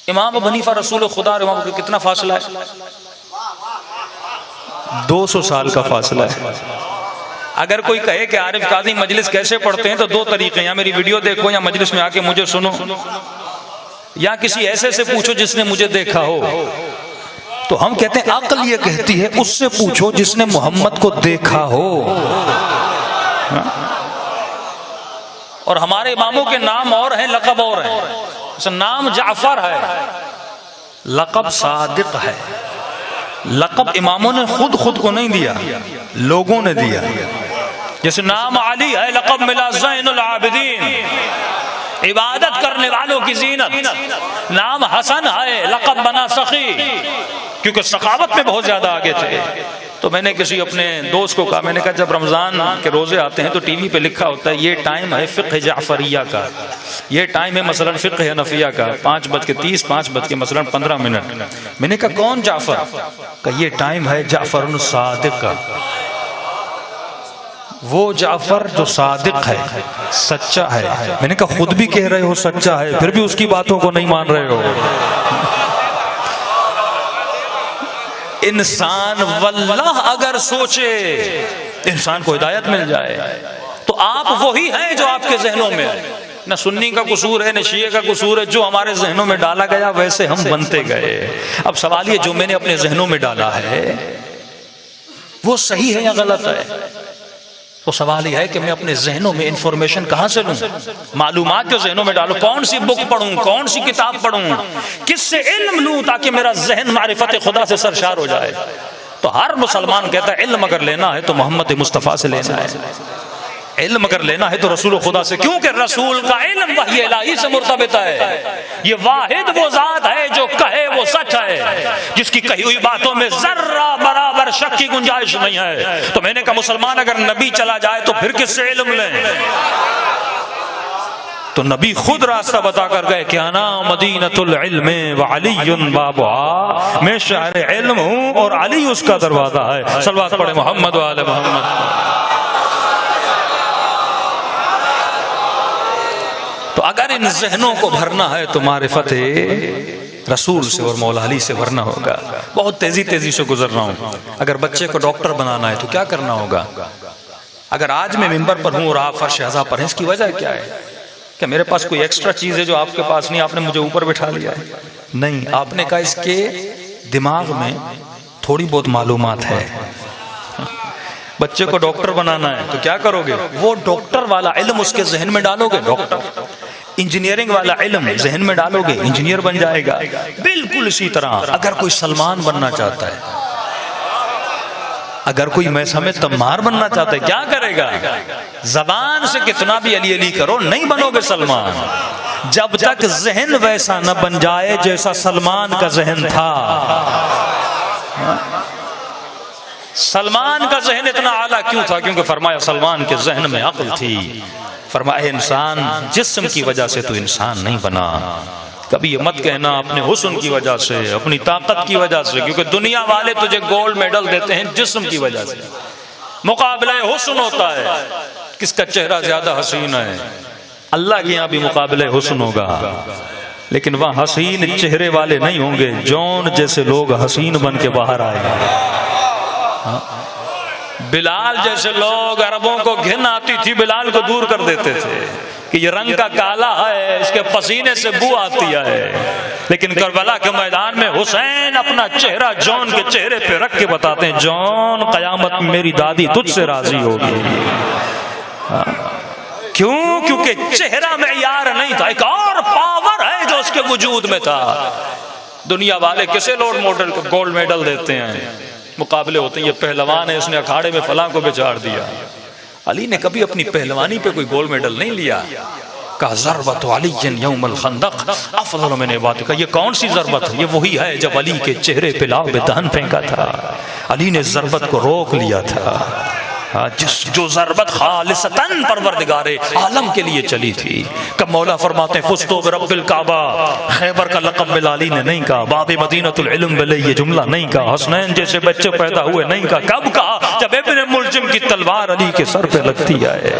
امام ابو حنیفہ رسول خدا اور امام ابو کتنا فاصلہ ہے؟ 200 سال کا فاصلہ ہے۔ اگر کوئی کہے کہ عارف قاضی مجلس کیسے پڑھتے ہیں تو دو طریقے ہیں، یا میری ویڈیو دیکھو یا مجلس میں آ کے مجھے سنو، یا کسی ایسے سے پوچھو جس نے مجھے دیکھا ہو۔ تو ہم کہتے ہیں عقل یہ کہتی ہے اس سے پوچھو جس نے محمد کو دیکھا ہو۔ اور ہمارے اماموں کے نام اور ہیں، لقب اور ہیں۔ نام جعفر ہے، لقب صادق ہے۔ لقب اماموں نے خود کو نہیں دیا، لوگوں نے دیا۔ جیسے نام علی ہے، لقب ملا زین العابدین، عبادت کرنے والوں کی زینت۔ نام حسن ہے، لقب بنا سخی، کیونکہ سخاوت میں بہت زیادہ آگے تھے۔ تو میں نے کسی اپنے دوست کو کہا، میں نے کہا جب رمضان کے روزے آتے ہیں تو ٹی وی پہ لکھا ہوتا ہے یہ ٹائم ہے فقہ جعفریہ کا، یہ ٹائم ہے مثلا فقہ حنفیہ کا 5:30 5 مثلا 15 منٹ۔ میں نے کہا کون جعفر؟ کہ یہ ٹائم ہے جعفر الصادق کا، وہ جعفر جو صادق ہے، سچا ہے۔ میں نے کہا خود بھی کہہ رہے ہو سچا ہے، پھر بھی اس کی باتوں کو نہیں مان رہے ہو۔ انسان واللہ اگر سوچے انسان کو ہدایت مل جائے تو آپ وہی ہیں جو آپ کے ذہنوں میں ہے، نہ سنی کا قصور ہے نہ شیعہ کا قصور ہے، جو ہمارے ذہنوں میں ڈالا گیا ویسے ہم بنتے گئے۔ اب سوال یہ جو میں نے اپنے ذہنوں میں ڈالا ہے وہ صحیح ہے یا غلط ہے؟ تو سوال یہ ہے کہ میں اپنے ذہنوں میں انفارمیشن کہاں سے لوں، معلومات جو ذہنوں میں ڈالوں، کون سی بک پڑھوں، کون سی کتاب پڑھوں، کس سے علم لوں تاکہ میرا ذہن معرفت خدا سے سرشار ہو جائے۔ تو ہر مسلمان کہتا ہے علم اگر لینا ہے تو محمد مصطفیٰ سے لینا ہے، علم اگر لینا ہے تو رسول خدا سے، کیونکہ رسول کا علم وحی الہی سے مرتبط ہے۔ یہ واحد وہ ذات ہے جو کہے وہ سچ ہے، جس کی کہی ہوئی باتوں میں ذرہ برابر شک کی گنجائش نہیں ہے۔ تو میں نے کہا مسلمان اگر نبی چلا جائے تو پھر کس سے علم لیں؟ تو نبی خود راستہ بتا کر گئے کہ انا مدینۃ العلم وعلی بابھا، میں شہر علم ہوں اور علی اس کا دروازہ ہے۔ صلوات پڑھے محمد و آل محمد۔ تو اگر ان ذہنوں کو بھرنا ہے تو معرفت رسول سے اور مولا علی سے بھرنا ہوگا۔ بہت تیزی سے گزر رہا ہوں۔ اگر بچے کو ڈاکٹر بنانا ہے تو کیا کرنا ہوگا؟ اگر آج میں ممبر پر ہوں اور آپ فرش اعضاء پر ہیں، اس کی وجہ کیا ہے؟ کہ میرے پاس کوئی ایکسٹرا چیز ہے جو آپ کے پاس نہیں، آپ نے مجھے اوپر بٹھا لیا ہے؟ نہیں، آپ نے کہا اس کے دماغ میں تھوڑی بہت معلومات ہے۔ بچے کو ڈاکٹر بنانا ہے تو کیا کرو گے؟ وہ ڈاکٹر والا علم اس کے ذہن میں ڈالو گے، ڈاکٹر۔ انجینئرنگ والا علم ذہن میں ڈالو گے، انجینئر بن جائے گا۔ بالکل اسی طرح اگر کوئی سلمان بننا چاہتا ہے، اگر کوئی میثم تمار بننا چاہتا ہے، کیا کرے گا؟ زبان سے کتنا بھی علی علی کرو نہیں بنو گے سلمان، جب تک ذہن ویسا نہ بن جائے جیسا سلمان کا ذہن تھا۔ سلمان کا ذہن اتنا اعلیٰ کیوں تھا؟ کیونکہ فرمایا سلمان کے ذہن میں عقل تھی۔ فرمایا انسان جسم کی وجہ سے تو انسان نہیں بنا، کبھی یہ مت کہنا اپنے حسن کی وجہ سے، اپنی طاقت کی وجہ سے، کیونکہ دنیا والے تجھے گولڈ میڈل دیتے ہیں جسم کی وجہ سے۔ مقابلہ حسن ہوتا ہے، کس کا چہرہ زیادہ حسین ہے۔ اللہ کے یہاں بھی مقابلہ حسن ہوگا، لیکن وہاں حسین چہرے والے نہیں ہوں گے، جون جیسے لوگ حسین بن کے باہر آئے گا۔ بلال جیسے لوگ، عربوں کو گھن آتی تھی، بلال کو دور کر دیتے تھے کہ یہ رنگ کا کالا ہے، اس کے پسینے سے بو آتی ہے۔ لیکن کربلا کے میدان میں حسین اپنا چہرہ جون کے چہرے پہ رکھ کے بتاتے ہیں جون قیامت میں میری دادی تجھ سے راضی ہوگی۔ کیوں؟ کیونکہ چہرہ معیار نہیں تھا، ایک اور پاور ہے جو اس کے وجود میں تھا۔ دنیا والے کسے لوڈ ماڈل کو گولڈ میڈل دیتے ہیں، مقابلے ہوتے ہیں، یہ پہلوان ہے اس نے اکھاڑے میں فلاں کو بچار دیا۔ علی نے کبھی اپنی پہلوانی پہ کوئی گولڈ میڈل نہیں لیا۔ کہا ضربت علی یوم الخندق افضل من عبادک، یہ کون سی ضربت ہے؟ یہ وہی ہے جب علی کے چہرے پہ لعاب دہن پھینکا تھا، علی نے ضربت کو روک لیا تھا۔ جو ضربت خالصتاً پروردگار عالم کے لیے چلی تھی۔ کب مولا فرماتے ہیں فستو برب الکعبہ، خیبر کا لقب بلالی نے نہیں کہا، باب مدینۃ العلم بلے یہ جملہ نہیں کہا، حسنین جیسے بچے پیدا ہوئے نہیں کہا۔ کب کہا؟ جب ابن ملجم کی تلوار علی کے سر پہ لگتی ہے،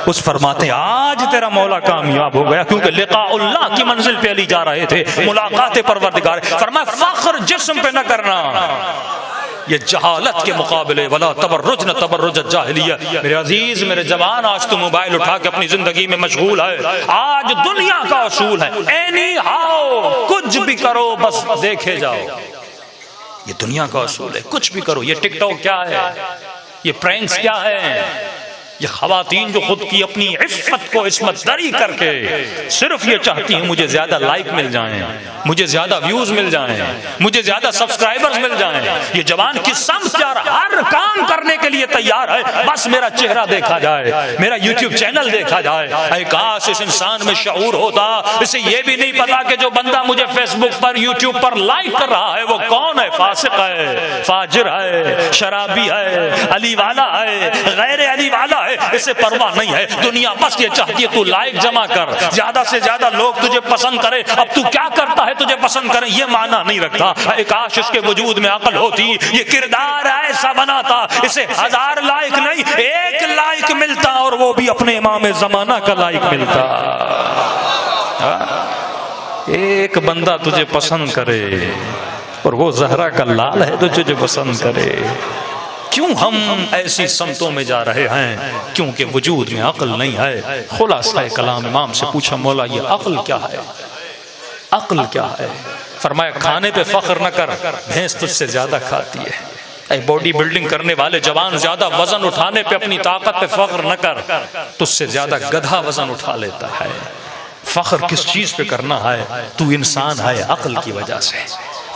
اس فرماتے ہیں آج تیرا مولا کامیاب ہو گیا، کیونکہ لقاء اللہ کی منزل پہ علی جا رہے تھے، ملاقات پروردگار۔ فرمایا فخر جسم پہ نہ کرنا، یہ جہالت کے مقابلے، ولا تبرجن تبرج الجاہلیہ۔ میرے عزیز، میرے جوان، آج تو موبائل اٹھا کے اپنی زندگی میں مشغول ہے۔ آج دنیا کا اصول ہے اینی ہاؤ، کچھ بھی کرو بس دیکھے جاؤ، یہ دنیا کا اصول ہے، کچھ بھی کرو۔ یہ ٹک ٹاک کیا ہے، یہ پرینکس کیا ہے، یہ خواتین جو خود کی اپنی عفت کو عصمت دری کر کے صرف یہ چاہتی ہیں مجھے زیادہ لائک مل جائیں، مجھے زیادہ ویوز مل جائیں، مجھے زیادہ سبسکرائبرز مل جائیں، یہ جوان کی سمت جا رہا ہر کام کرنے کے لیے تیار ہے، بس میرا چہرہ دیکھا جائے، میرا یوٹیوب چینل دیکھا جائے۔ اے کاش اس انسان میں شعور ہوتا، اسے یہ بھی نہیں پتا کہ جو بندہ مجھے فیس بک پر یوٹیوب پر لائک کر رہا ہے وہ کون ہے، فاسق ہے، فاجر ہے، شرابی ہے، علی والا ہے، غیر علی والا ہے، اسے پرواہ نہیں ہے۔ دنیا بس یہ چاہتی ہے تو لائک جمع کر، زیادہ سے زیادہ لوگ تجھے پسند کرے، اب تو کیا کرتا ہے تجھے پسند کریں یہ معنی نہیں رکھتا۔ اے کاش اس کے وجود میں عقل ہوتی، یہ کردار ایسا بناتا اسے 1000 لائک نہیں 1 لائک ملتا، اور وہ بھی اپنے امام زمانہ کا لائک ملتا۔ ایک بندہ تجھے پسند کرے اور وہ زہرا کا لال ہے تو تجھے پسند کرے۔ کیوں ہم ایسی سمتوں میں جا رہے ہیں؟ کیونکہ وجود میں عقل نہیں ہے۔ خلاصہ کلام امام سے پوچھا مولا یہ عقل کیا ہے؟ عقل کیا ہے؟ فرمایا کھانے پہ فخر نہ کر، بھینس تجھ سے زیادہ کھاتی ہے۔ اے باڈی بلڈنگ کرنے والے جوان، زیادہ وزن اٹھانے پہ اپنی طاقت پہ فخر نہ کر، تجھ سے زیادہ گدھا وزن اٹھا لیتا ہے۔ فخر کس چیز پہ کرنا ہے؟ تو انسان ہے عقل کی وجہ سے۔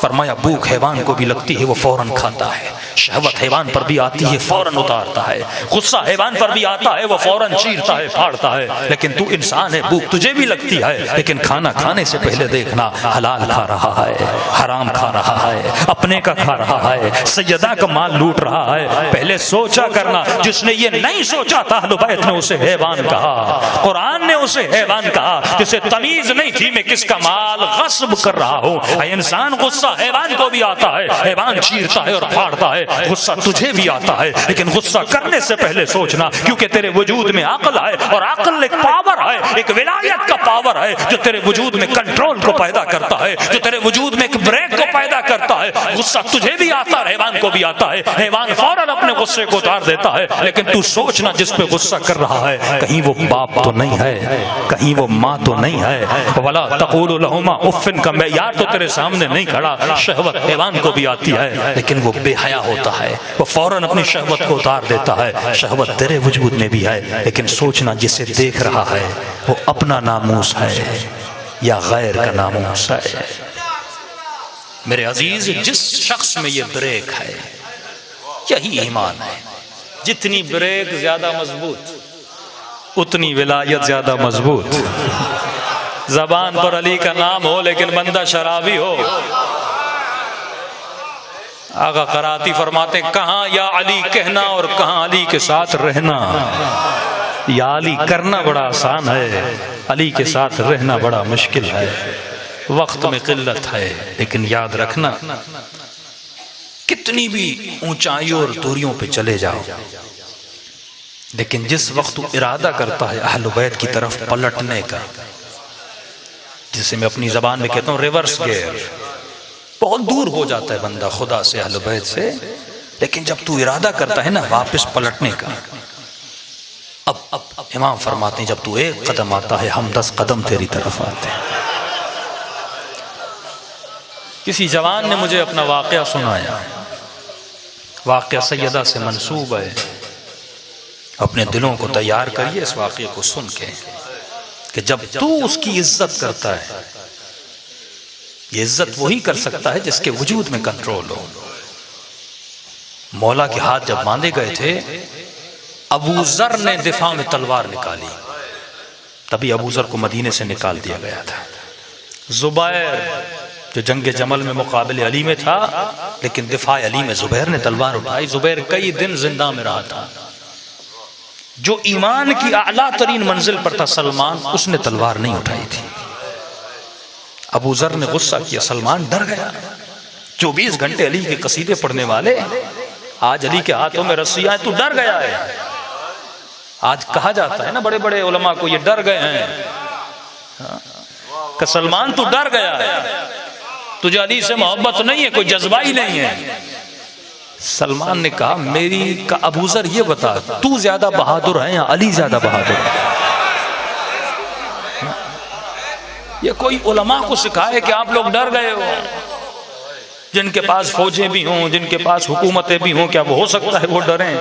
فرمایا بھوک حیوان کو بھی لگتی ہے وہ فوراً کھاتا ہے، شہوت حیوان پر بھی آتی ہے فوراً اتارتا ہے، غصہ حیوان پر بھی آتا ہے وہ فوراً چیرتا ہے پھاڑتا ہے، لیکن تو انسان ہے، بھوک تجھے بھی لگتی ہے، لیکن کھانا کھانے سے پہلے دیکھنا حلال کھا رہا ہے، حرام کھا رہا ہے، اپنے کا کھا رہا ہے، سیدہ کا مال لوٹ رہا ہے۔ پہلے سوچا کرنا، جس نے یہ نہیں سوچا تھا اہل بیت نے اسے حیوان کہا، قرآن نے اسے حیوان کہا، جسے تمیز نہیں تھی میں کس کا مال غصب کر رہا ہوں۔ اے انسان غصہ حیوان کو بھی آتا ہے، حیوان چیرتا ہے اور پھاڑتا ہے، غصہ تجھے بھی آتا ہے، لیکن غصہ کرنے سے پہلے سوچنا، کیونکہ تیرے وجود میں عقل ہے، اور عقل ایک پاور ہے، ایک ولایت کا پاور ہے جو تیرے وجود میں کنٹرول کو پیدا کرتا ہے، جو تیرے وجود میں ایک بریک کو پیدا کرتا ہے۔ غصہ تجھے بھی آتا ہے، حیوان کو بھی آتا ہے، حیوان فوراً اپنے غصے کو اتار دیتا ہے، لیکن تو سوچنا جس پہ غصہ کر رہا ہے کہیں وہ باپ تو نہیں ہے، کہیں وہ ماں تو نہیں ہے۔ وَلَا تَقُولُوا لَهُمَا اُفٍّ کا معیار تو تیرے سامنے نہیں کھڑا۔ شہوت حیوان کو بھی آتی ہے، لیکن وہ بے حیا ہوتا ہے، وہ فوراً اپنی شہوت کو اتار دیتا ہے۔ شہوت تیرے وجود میں بھی ہے، لیکن سوچنا جسے دیکھ رہا ہے وہ اپنا ناموس ہے یا غیر کا ناموس ہے۔ میرے عزیز، جس شخص میں یہ بریک ہے یہی ایمان ہے۔ جتنی بریک زیادہ مضبوط اتنی ولایت زیادہ مضبوط۔ زبان پر علی کا نام ہو لیکن بندہ شرابی ہو۔ آقا قراتی فرماتے کہاں یا علی کہنا اور کہاں علی کے ساتھ رہنا۔ یا علی کرنا بڑا آسان ہے، علی کے ساتھ رہنا بڑا مشکل ہے۔ وقت میں قلت ہے، لیکن یاد رکھنا کتنی بھی اونچائیوں اور دوریوں پہ چلے جاؤ، لیکن جس وقت تو ارادہ کرتا ہے اہل بیت کی طرف پلٹنے کا، جسے میں اپنی زبان میں کہتا ہوں ریورس گیئر، بہت دور ہو جاتا ہے بندہ خدا سے، اہل بیت سے، لیکن جب تو ارادہ کرتا ہے نا واپس پلٹنے کا، اب امام فرماتے ہیں جب تو 1 قدم آتا ہے ہم 10 قدم تیری طرف آتے ہیں۔ کسی جوان نے مجھے اپنا واقعہ سنایا، واقعہ سیدہ سے منسوب ہے، اپنے دلوں کو تیار کریے اس واقعے کو سن کے، کہ جب تو اس کی عزت کرتا ہے، یہ عزت وہی کر سکتا ہے جس کے وجود میں کنٹرول ہو۔ مولا کے ہاتھ جب باندھے گئے تھے، ابو ذر نے دفاع میں تلوار نکالی، تبھی ابو ذر کو مدینے سے نکال دیا گیا تھا۔ زبیر جو جنگ جمل میں مقابل علی میں تھا، لیکن دفاع علی میں زبیر نے تلوار اٹھائی۔ زبیر کئی دن زندہ میں رہا تھا۔ جو ایمان کی اعلیٰ ترین منزل پر تھا سلمان، اس نے تلوار نہیں اٹھائی تھی۔ ابو ذر نے غصہ کیا، سلمان ڈر گیا۔ 24 گھنٹے علی کے قصیدے پڑھنے والے، آج علی کے ہاتھوں میں رسیاں ہیں، تو ڈر گیا ہے۔ آج کہا جاتا ہے نا بڑے بڑے علماء کو، یہ ڈر گئے ہیں کہ سلمان تو ڈر گیا ہے، تجھے علی سے محبت نہیں ہے، کوئی جذبہ ہی نہیں ہے۔ سلمان نے کہا میری کا ابو ذر یہ بتا، تو زیادہ بہادر ہے یا علی زیادہ بہادر ہے؟ یہ کوئی علماء کو سکھائے کہ آپ لوگ ڈر گئے ہو، جن کے پاس فوجیں بھی ہوں، جن کے پاس حکومتیں بھی ہوں، کیا وہ ہو سکتا ہے وہ ڈریں؟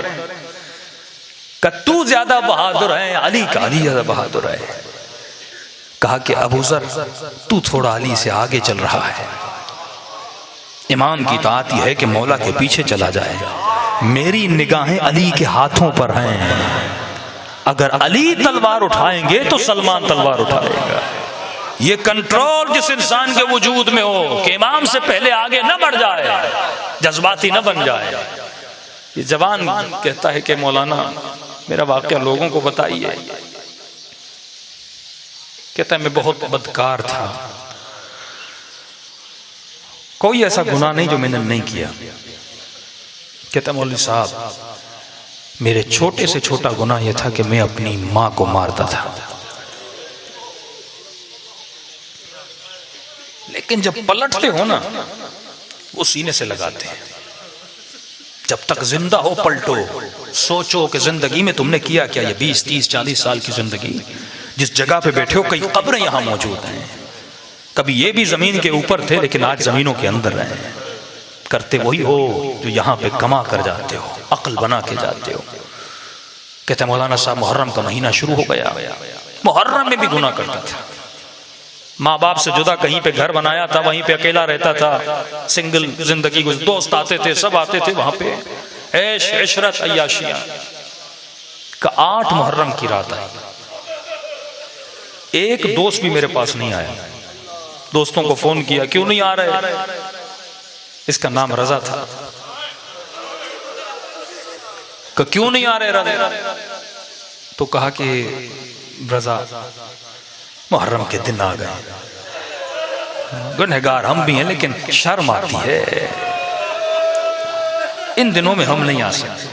کہ تو زیادہ بہادر ہے علی کا، علی زیادہ بہادر ہے. کہا کہ ابو ذر تو تھوڑا علی سے آگے چل رہا ہے، امام کی اطاعت یہ ہے کہ مولا کے پیچھے چلا جائے. میری نگاہیں علی کے ہاتھوں پر ہیں، اگر علی تلوار اٹھائیں گے تو سلمان تلوار اٹھائے گا. یہ کنٹرول جس انسان کے وجود میں ہو کہ امام سے پہلے آگے نہ بڑھ جائے، جذباتی نہ بن جائے. یہ جوان کہتا ہے کہ مولانا میرا واقعہ لوگوں کو بتائیے. کہتا ہے میں بہت بدکار تھا، کوئی ایسا گناہ نہیں جو میں نے نہیں کیا. کہتا ہے مولوی صاحب میرے چھوٹے سے چھوٹا گناہ یہ تھا کہ میں اپنی ماں کو مارتا تھا، لیکن جب پلٹتے ہو نا وہ سینے سے لگاتے ہیں. جب تک زندہ ہو پلٹو، سوچو کہ زندگی میں تم نے کیا کیا. یہ 20 30 40 سال کی زندگی، جس جگہ پہ بیٹھے ہو کئی قبریں یہاں موجود ہیں. کبھی یہ بھی زمین کے اوپر تھے لیکن آج زمینوں کے اندر رہے. کرتے وہی ہو جو یہاں پہ کما کر جاتے ہو، عقل بنا کے جاتے ہو. کہتے ہیں مولانا صاحب محرم کا مہینہ شروع ہو گیا، محرم میں بھی گناہ کرتا تھا. ماں باپ سے جدا کہیں پہ گھر بنایا تھا، وہیں پہ اکیلا رہتا تھا، سنگل زندگی گزر. دوست آتے تھے، سب آتے تھے وہاں پہ، عیش عشرت عیاشیاں. کا 8 محرم کی رات آئی، ایک دوست بھی میرے پاس نہیں آیا. دوستوں کو فون کیا کیوں نہیں آ رہے؟ اس کا نام رضا تھا. کہ کیوں نہیں آ رہے رضا؟ تو کہا کہ رضا محرم کے دن آ گئے، گنہگار ہم بھی ہیں لیکن شرم آتی ہے، ان دنوں میں ہم نہیں آ سکتے.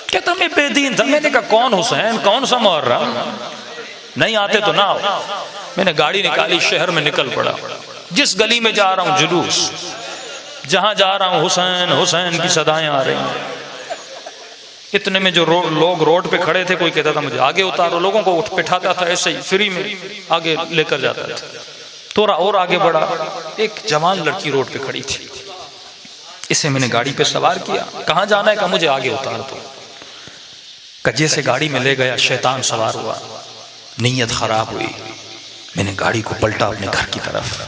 کہتا میں بے دین تھا. میں نے کہا کون حسین، کون سا محرم، نہیں آتے تو نہ آؤ. میں نے گاڑی نکالی، شہر میں نکل پڑا. جس گلی میں جا رہا ہوں جلوس، جہاں جا رہا ہوں حسین حسین کی صدائیں آ رہی ہیں. اتنے میں جو لوگ روڈ پہ کھڑے تھے، کوئی کہتا تھا مجھے آگے اتارو، لوگوں کو بٹھاتا تھا ایسے ہی فری میں آگے لے کر جاتا تھا. تھوڑا اور آگے بڑھا، ایک جوان لڑکی روڈ پہ کھڑی تھی. اسے میں نے گاڑی پہ سوار کیا. کہاں جانا ہے؟ کہ مجھے آگے اتار دو. کجے سے گاڑی میں لے گیا، شیطان سوار ہوا. نیت خراب ہوئی، میں نے گاڑی کو پلٹا اپنے گھر کی طرف.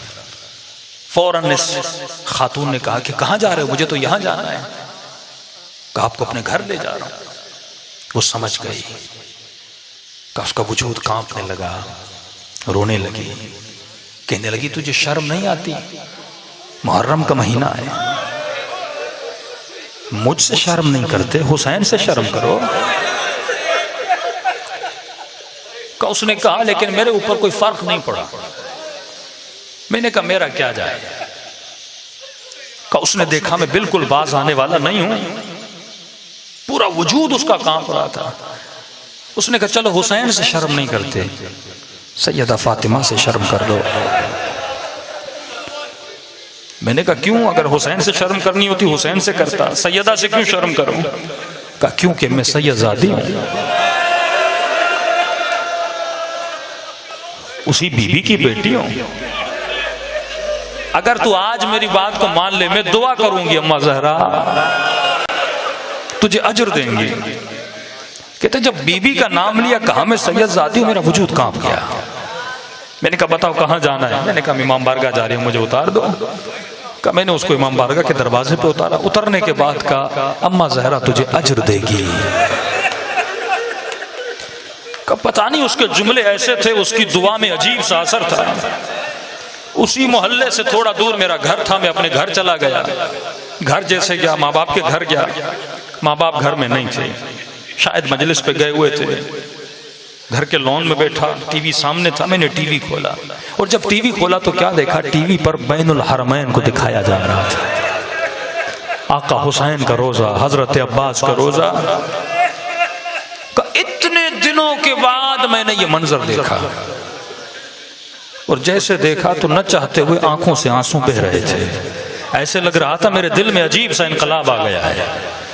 فوراً اس خاتون نے کہا کہ کہاں جا رہے ہو؟ مجھے تو یہاں جانا ہے. کہا آپ کو اپنے گھر لے جا رہا ہوں. وہ سمجھ گئی کہ اس کا وجود کانپنے لگا، رونے لگی، کہنے لگی تجھے شرم نہیں آتی؟ محرم کا مہینہ ہے، مجھ سے شرم نہیں کرتے، حسین سے شرم کرو. کہ اس نے کہا لیکن میرے اوپر کوئی فرق نہیں پڑا. میں نے کہا میرا کیا جائے. کہ اس نے دیکھا میں بالکل باز آنے والا نہیں ہوں، پورا وجود اس کا کانپ رہا تھا. اس نے کہا چلو حسین سے شرم نہیں کرتے، سیدہ فاطمہ سے شرم کر لو. میں نے کہا کیوں؟ اگر حسین سے شرم کرنی ہوتی حسین سے کرتا، سیدہ سے کیوں شرم کروں؟ کہا کیونکہ میں سید زادی ہوں، اسی بی بی کی بیٹی ہوں. اگر تو آج میری بات کو مان لے، میں دعا کروں گی اماں زہرا تجھے اجر دیں گے. کہتے جب بی بی کا نام لیا، کہا میں سید زادی ہوں، میرا وجود کانپ گیا. میں نے کہا بتاؤ کہاں جانا ہے؟ میں نے کہا امام بارگاہ جا رہی ہوں، مجھے اتار دو. کہا میں نے اس کو امام بارگاہ کے دروازے پہ اتارا. اترنے کے بعد کہا اماں زہرا تجھے اجر دے گی. کہ پتہ نہیں اس کے جملے ایسے تھے، اس کی دعا میں عجیب سا اثر تھا. اسی محلے سے تھوڑا دور میرا گھر تھا، میں اپنے گھر چلا گیا. گھر جیسے گیا، ماں باپ کے گھر گیا. ماں باپ گھر میں نہیں تھے، شاید مجلس پہ گئے ہوئے تھے. گھر کے لون میں بیٹھا، ٹی وی سامنے تھا. میں نے ٹی وی کھولا، اور جب ٹی وی کھولا تو کیا دیکھا؟ ٹی وی پر بین الحرمین کو دکھایا جا رہا تھا. آقا حسین کا روزہ، حضرت عباس کا روزہ. اتنے دنوں کے بعد میں نے یہ منظر دیکھا، اور جیسے دیکھا تو نہ چاہتے ہوئے آنکھوں سے آنسو بہہ رہے تھے. ایسے لگ رہا تھا میرے دل میں عجیب سا انقلاب آ گیا ہے.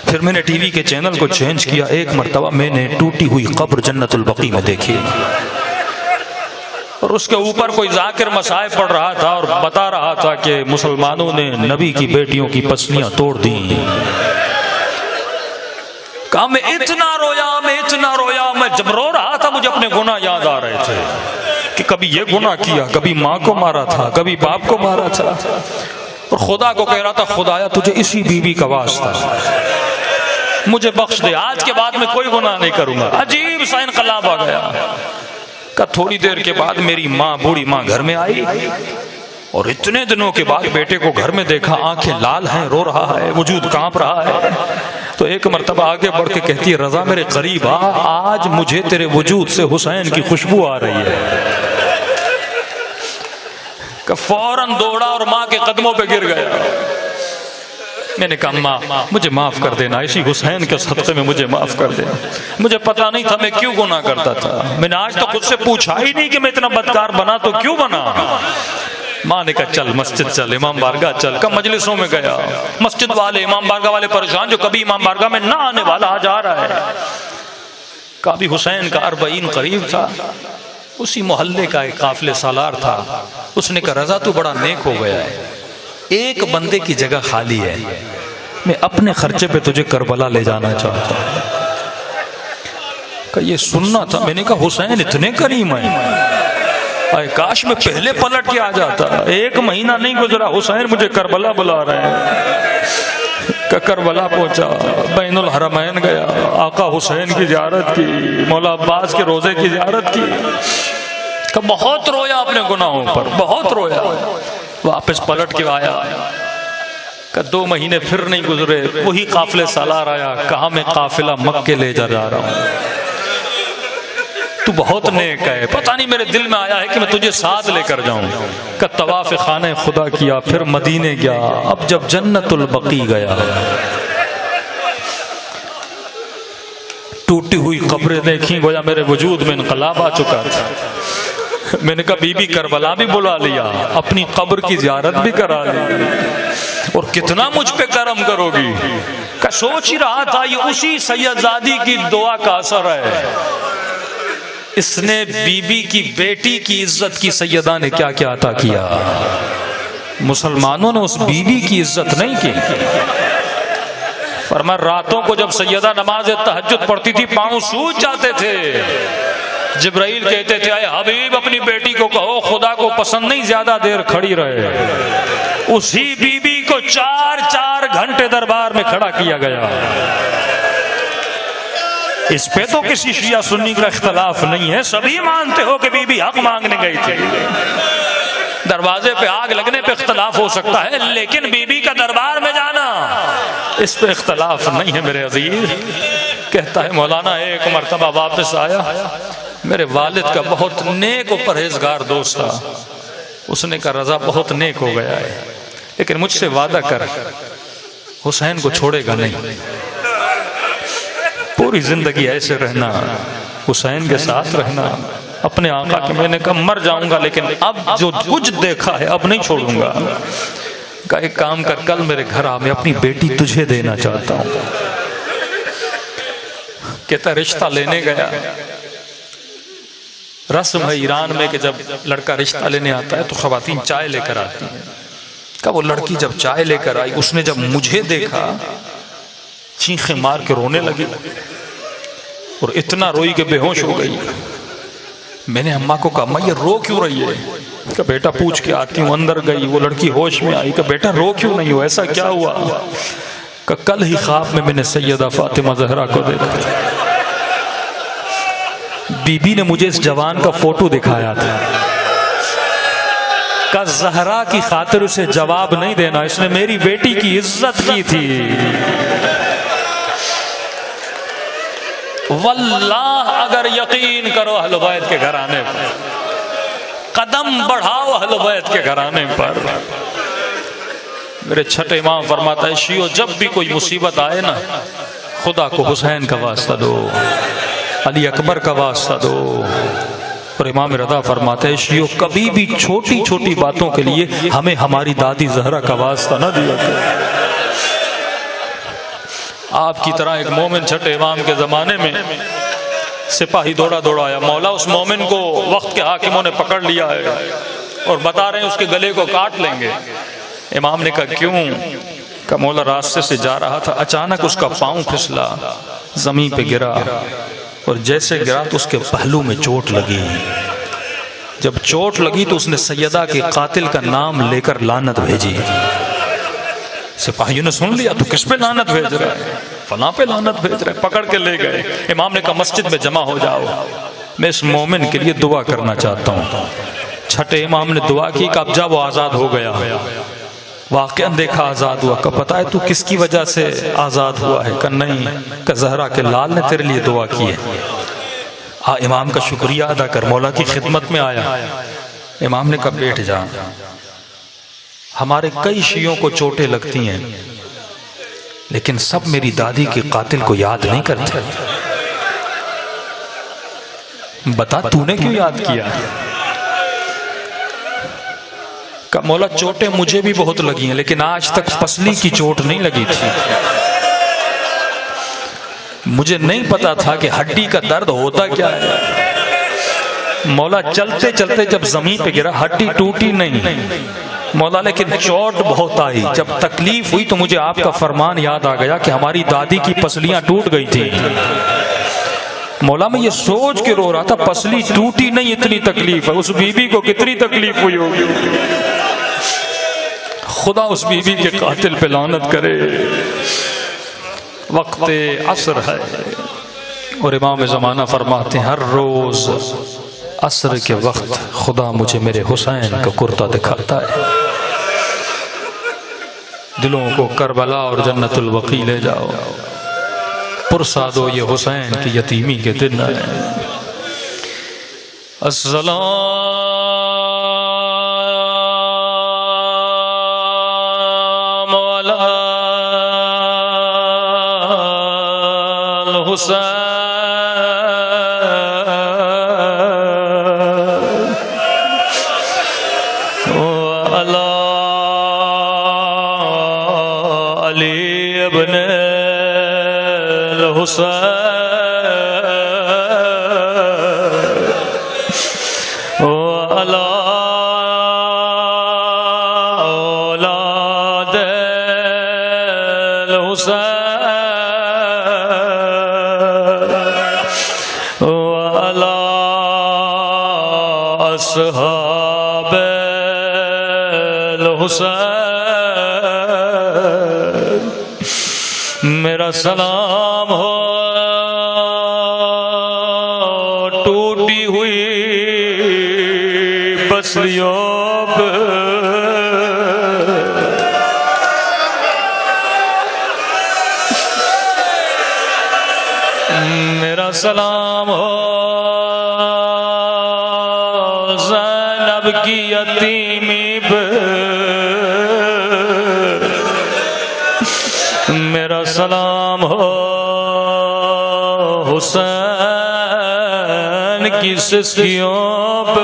پھر میں نے ٹی وی کے چینل کو چینج کیا. ایک مرتبہ میں نے ٹوٹی ہوئی قبر جنت البقیع میں دیکھی، اور اس کے اوپر کوئی ذاکر مصائب پڑھ رہا تھا اور بتا رہا تھا کہ مسلمانوں نے نبی کی بیٹیوں کی پسلیاں توڑ دیں. کہا میں اتنا رویا، میں جب رو رہا تھا مجھے اپنے گناہ یاد آ رہے تھے کہ کبھی یہ گناہ کیا، کبھی ماں کو مارا تھا، کبھی باپ کو مارا تھا، اور خدا کو کہہ رہا تھا خدایا تجھے اسی بیوی کا واسطہ مجھے بخش دے، آج کے بعد میں کوئی گناہ نہیں کروں گا۔ عجیب سا انقلاب آ گیا کہ تھوڑی دیر کے بعد میری ماں، بوڑھی ماں گھر میں آئی، اور اتنے دنوں کے بعد بیٹے کو گھر میں دیکھا، آنکھیں لال ہیں، رو رہا ہے، وجود کانپ رہا ہے، تو ایک مرتبہ آگے بڑھ کے کہتی ہے رضا میرے قریب آ، آج مجھے تیرے وجود سے حسین کی خوشبو آ رہی ہے۔ کہ فوراً دوڑا اور ماں کے قدموں پہ گر گیا۔ میں نے کہا ماں مجھے معاف کر دینا، اسی حسین کے صدقے میں مجھے معاف کر دینا، مجھے پتا نہیں تھا میں کیوں گناہ کرتا تھا، میں نے آج تو خود سے پوچھا ہی نہیں کہ میں اتنا بدکار بنا تو کیوں بنا۔ ماں نے کہا چل مسجد چل، امام بارگاہ چل۔ کب مجلسوں میں گیا، مسجد والے، امام بارگاہ والے پریشان، جو کبھی امام بارگاہ میں نہ آنے والا آج آ رہا ہے۔ کہا بھی حسین کا 40 قریب تھا، اسی محلے کا ایک قافلے سالار تھا، اس نے کہا رضا تو بڑا نیک ہو گیا ہے، ایک بندے کی جگہ خالی ہے، میں اپنے خرچے پہ تجھے کربلا لے جانا چاہتا ہوں۔ کہ یہ سننا تھا، میں نے کہا حسین اتنے کریم ہیں، اے کاش میں پہلے پلٹ کے آ جاتا، 1 مہینہ نہیں گزرا حسین مجھے کربلا بلا رہے ہیں۔ کہ کربلا پہنچا، بین الحرمین گیا، آقا حسین کی زیارت کی، مولا عباس کے روزے کی زیارت کی، کہ بہت رویا اپنے گناہوں پر، بہت رویا۔ واپس پلٹ کے آیا کہ 2 مہینے پھر نہیں گزرے، وہی قافلے سالار آیا، کہا میں قافلہ مکے لے جا رہا ہوں، تو بہت نیک ہے، پتہ نہیں میرے دل میں آیا ہے کہ میں تجھے ساتھ لے کر جاؤں۔ کہ طواف خانہ خدا کیا، پھر مدینے گیا، اب جب جنت البقیع گیا، ٹوٹی ہوئی قبریں دیکھیں، گویا میرے وجود میں انقلاب آ چکا تھا۔ میں نے کہا بی بی کربلا بھی بلا لیا، اپنی قبر کی زیارت بھی کرا لی، اور کتنا مجھ پہ کرم کرو گی۔ کہ سوچ ہی رہا تھا یہ اسی سیدزادی کی دعا کا اثر ہے، اس نے بی بی کی بیٹی کی عزت کی سیدہ نے کیا کیا عطا کیا۔ مسلمانوں نے اس بی بی کی عزت نہیں کی۔ فرمایا راتوں کو جب سیدہ نماز تہجد پڑھتی تھی پاؤں سوج جاتے تھے، جبرائیل کہتے تھے اے حبیب اپنی بیٹی کو کہو خدا کو پسند نہیں زیادہ دیر کھڑی رہے۔ اسی بی بی کو 4 گھنٹے دربار میں کھڑا کیا گیا۔ اس پہ تو کسی شیعہ سنی کا اختلاف نہیں ہے، سبھی مانتے ہو کہ بی بی حق مانگنے گئی تھی۔ دروازے پہ آگ لگنے پہ اختلاف ہو سکتا ہے، لیکن بی بی کا دربار میں جانا اس پہ اختلاف نہیں ہے میرے عزیز۔ کہتا ہے مولانا ایک مرتبہ واپس آیا، میرے والد کا بہت نیک و پرہیزگار دوست تھا، اس نے کہا رضا بہت نیک ہو گیا ہے، لیکن مجھ سے وعدہ کر حسین کو چھوڑے گا نہیں، پوری زندگی ایسے رہنا، حسین کے ساتھ رہنا، اپنے آقا کے۔ میں نے کہا مر جاؤں گا لیکن اب جو کچھ دیکھا ہے اب نہیں چھوڑوں گا۔ کہا ایک کام کر کل میرے گھر آ، میں اپنی بیٹی تجھے دینا چاہتا ہوں۔ کہتا رشتہ لینے گیا، رسم ہے ایران میں کہ جب لڑکا رشتہ لینے آتا ہے تو خواتین چائے لے کر آتی ہیں۔ کہا وہ لڑکی جب چائے لے کر آئی، اس نے جب مجھے دیکھا چیخیں مار کے رونے لگی اور اتنا روئی کہ بے ہوش ہو گئی۔ میں نے اماں کو کہا اماں یہ رو کیوں رہی ہے؟ کہ بیٹا پوچھ کے آتی ہوں۔ اندر گئی، وہ لڑکی ہوش میں آئی کہ بیٹا رو کیوں نہیں ہو، ایسا کیا ہوا؟ کہ کل ہی خواب میں نے سیدہ فاطمہ زہرا کو دیکھا، بی بی نے مجھے اس جوان کا فوٹو دکھایا تھا، کہ زہرا کی خاطر اسے جواب نہیں دینا، اس نے میری بیٹی کی عزت کی تھی۔ واللہ اگر یقین کرو اہل بیت کے گھرانے پر، قدم بڑھاؤ اہل بیت کے گھرانے پر۔ میرے چھٹے امام فرماتا ہے شیعو جب بھی کوئی مصیبت آئے نا، خدا کو حسین کا واسطہ دو، علی اکبر کا واسطہ دو۔ اور امام رضا فرماتے ہیں شیعو کبھی بھی چھوٹی چھوٹی باتوں کے لیے ہمیں ہماری دادی زہرا کا واسطہ نہ دیا کرو۔ آپ کی طرح ایک مومن چھٹے امام کے زمانے میں سپاہی دوڑا دوڑا آیا، مولا اس مومن کو وقت کے حاکموں نے پکڑ لیا ہے اور بتا رہے ہیں اس کے گلے کو کاٹ لیں گے۔ امام نے کہا کیوں؟ کہ کہ مولا راستے سے جا رہا تھا، اچانک اس کا پاؤں پھسلا، زمین پہ گرا، اور جیسے گرا تو اس کے پہلو میں چوٹ لگی۔ جب چوٹ لگی تو اس نے سیدہ کے قاتل کا نام لے کر لعنت بھیجی۔ سپاہیوں نے سن لیا، تو کس پہ لعنت بھیج رہا ہے؟ فلاں پہ لعنت بھیج رہا ہے۔ پکڑ کے لے گئے۔ امام نے کہا مسجد میں جمع ہو جاؤ، میں اس مومن کے لیے دعا کرنا چاہتا ہوں۔ چھٹے امام نے دعا کی کہ اب جا، وہ آزاد ہو گیا۔ واقعا دیکھا آزاد ہوا۔ کہ پتہ ہے تو کس کی وجہ سے آزاد ہوا ہے؟ کہ نہیں، کہ زہرا کے لال نے تیرے لیے دعا کی ہے۔ امام کا شکریہ ادا کر، مولا کی خدمت میں آیا۔ امام نے کہا بیٹھ جا، ہمارے کئی شیعوں کو چوٹیں لگتی ہیں لیکن سب میری دادی کے قاتل کو یاد نہیں کرتے۔ بتا تو نے کیوں یاد کیا؟ کہ مولا چوٹیں مجھے بھی بہت لگی ہیں لیکن آج تک پسلی کی چوٹ نہیں لگی تھی۔ مجھے نہیں پتا تھا کہ ہڈی کا درد ہوتا کیا ہے۔ مولا چلتے چلتے جب زمین پہ گرا، ہڈی ٹوٹی نہیں مولا، لیکن چوٹ بہت آئی۔ جب تکلیف ہوئی تو مجھے آپ کا فرمان یاد آ گیا کہ ہماری دادی کی پسلیاں ٹوٹ گئی تھی۔ مولا میں یہ سوچ کے رو رہا تھا، پسلی ٹوٹی نہیں، اتنی تکلیف ہے۔ اس بی بی کو کتنی تکلیف ہوئی ہوگی۔ خدا اس بی بی کے قاتل پہ لعنت کرے۔ وقت عصر ہے اور امام زمانہ فرماتے ہیں ہر روز عصر کے وقت خدا مجھے میرے حسین کا کرتا دکھاتا ہے۔ دلوں کو کربلا اور جنت البقیع لے جاؤ، پرسا دو یہ حسین کی یتیمی کے دن ہے۔ السلام حسین وعلی علی ابن الحسین وعلی اولاد الحسین اصحاب الحسین۔ میرا سلام ہو ٹوٹی ہوئی پسلیوں پہ، میرا سلام ہو کی یتیمی پہ، میرا سلام ہو حسین کی سسکیوں پہ۔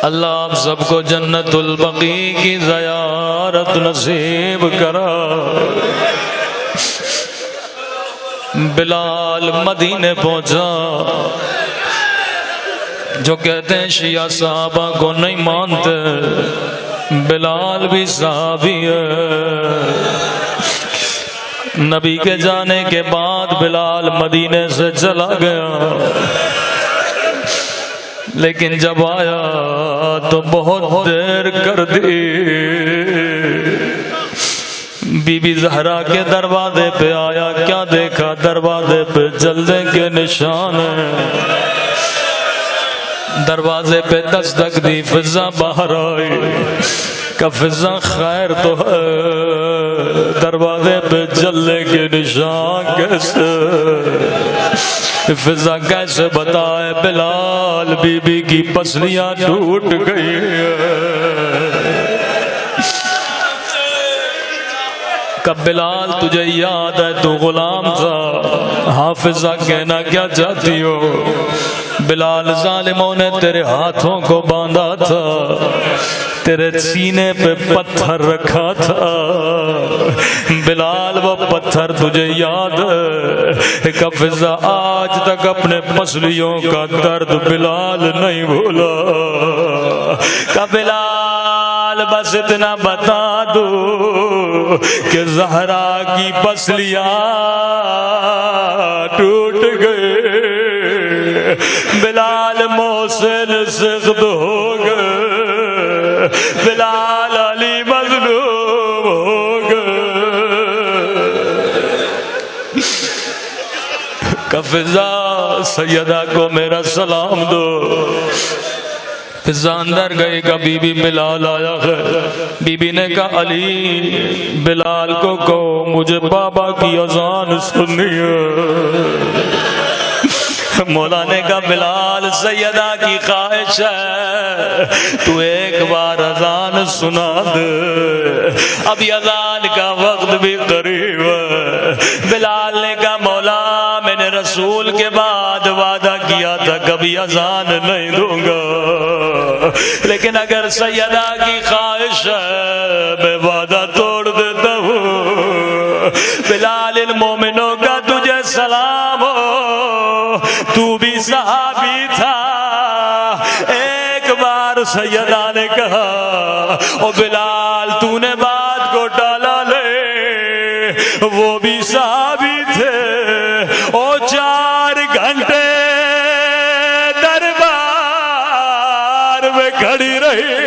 اللہ آپ سب کو جنت البقیع کی زیارت نصیب کرا۔ بلال مدینے پہنچا، جو کہتے ہیں شیعہ صحابہ کو نہیں مانتے، بلال بھی صحابی ہے۔ نبی کے جانے کے بعد بلال مدینے سے چلا گیا، لیکن جب آیا تو بہت دیر کر دی۔ بی بی زہرا کے دروازے پہ آیا، کیا دیکھا؟ دروازے پہ جلنے کے نشان ہیں۔ دروازے پہ دستک دی، فضا باہر آئی کہ فضا خیر تو ہے، دروازے پہ جلنے کے نشان کیسے؟ فضا کیسے بتائے؟ بلال بی بی کی پسلیاں ٹوٹ گئی ہیں۔ کہ بلال تجھے یاد ہے تو غلام تھا، حافظہ کہنا کیا چاہتی ہو؟ بلال ظالموں نے تیرے ہاتھوں کو باندھا تھا، تیرے سینے پہ پتھر رکھا تھا، بلال وہ پتھر تجھے یاد ہے؟ کفزا آج تک اپنے پسلیوں کا درد بلال نہیں بھولا۔ کہ بلال بس اتنا بتا دو کہ زہرا کی پسلیاں ٹوٹ گئے، بلال محسن سخت ہو گئے، بلال علی مظلوم ہو گئے۔ فضا سیدہ کو میرا سلام دو۔ فضا اندر گئے کہ بی بی بلال آیا ہے۔ بی بی نے کہا علی بلال کو کہو مجھے بابا کی اذان سننی ہے۔ مولا نے کہا بلال سیدہ کی خواہش ہے تو ایک بار اذان سنا دے، ابھی اذان کا وقت بھی قریب ہے۔ بلال نے کہا مولا میں نے رسول کے بعد وعدہ کیا تھا کبھی اذان نہیں دوں گا، لیکن اگر سیدہ کی خواہش ہے میں وعدہ توڑ دیتا ہوں۔ بلال ان مومنوں کا تجھے سلام ہو، تو بھی صحابی تھا۔ ایک بار سیدہ نے کہا او بلال تو نے بات کو ٹالا لے، وہ بھی صحابی تھے، او 4 گھنٹے دربار میں کھڑی رہی،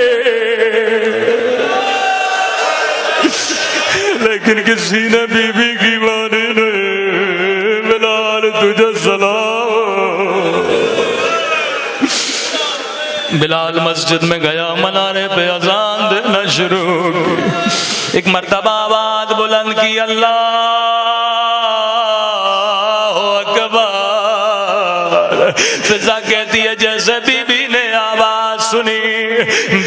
لیکن کسی نے بی بی کی مانی نہیں۔ بلال تجھے سلام۔ بلال مسجد میں گیا، منارے پہ اذان دینا شروع کی۔ ایک مرتبہ آواز بلند کی اللہ اکبر۔ فضا کہتی ہے جیسے بی بی نے آواز سنی،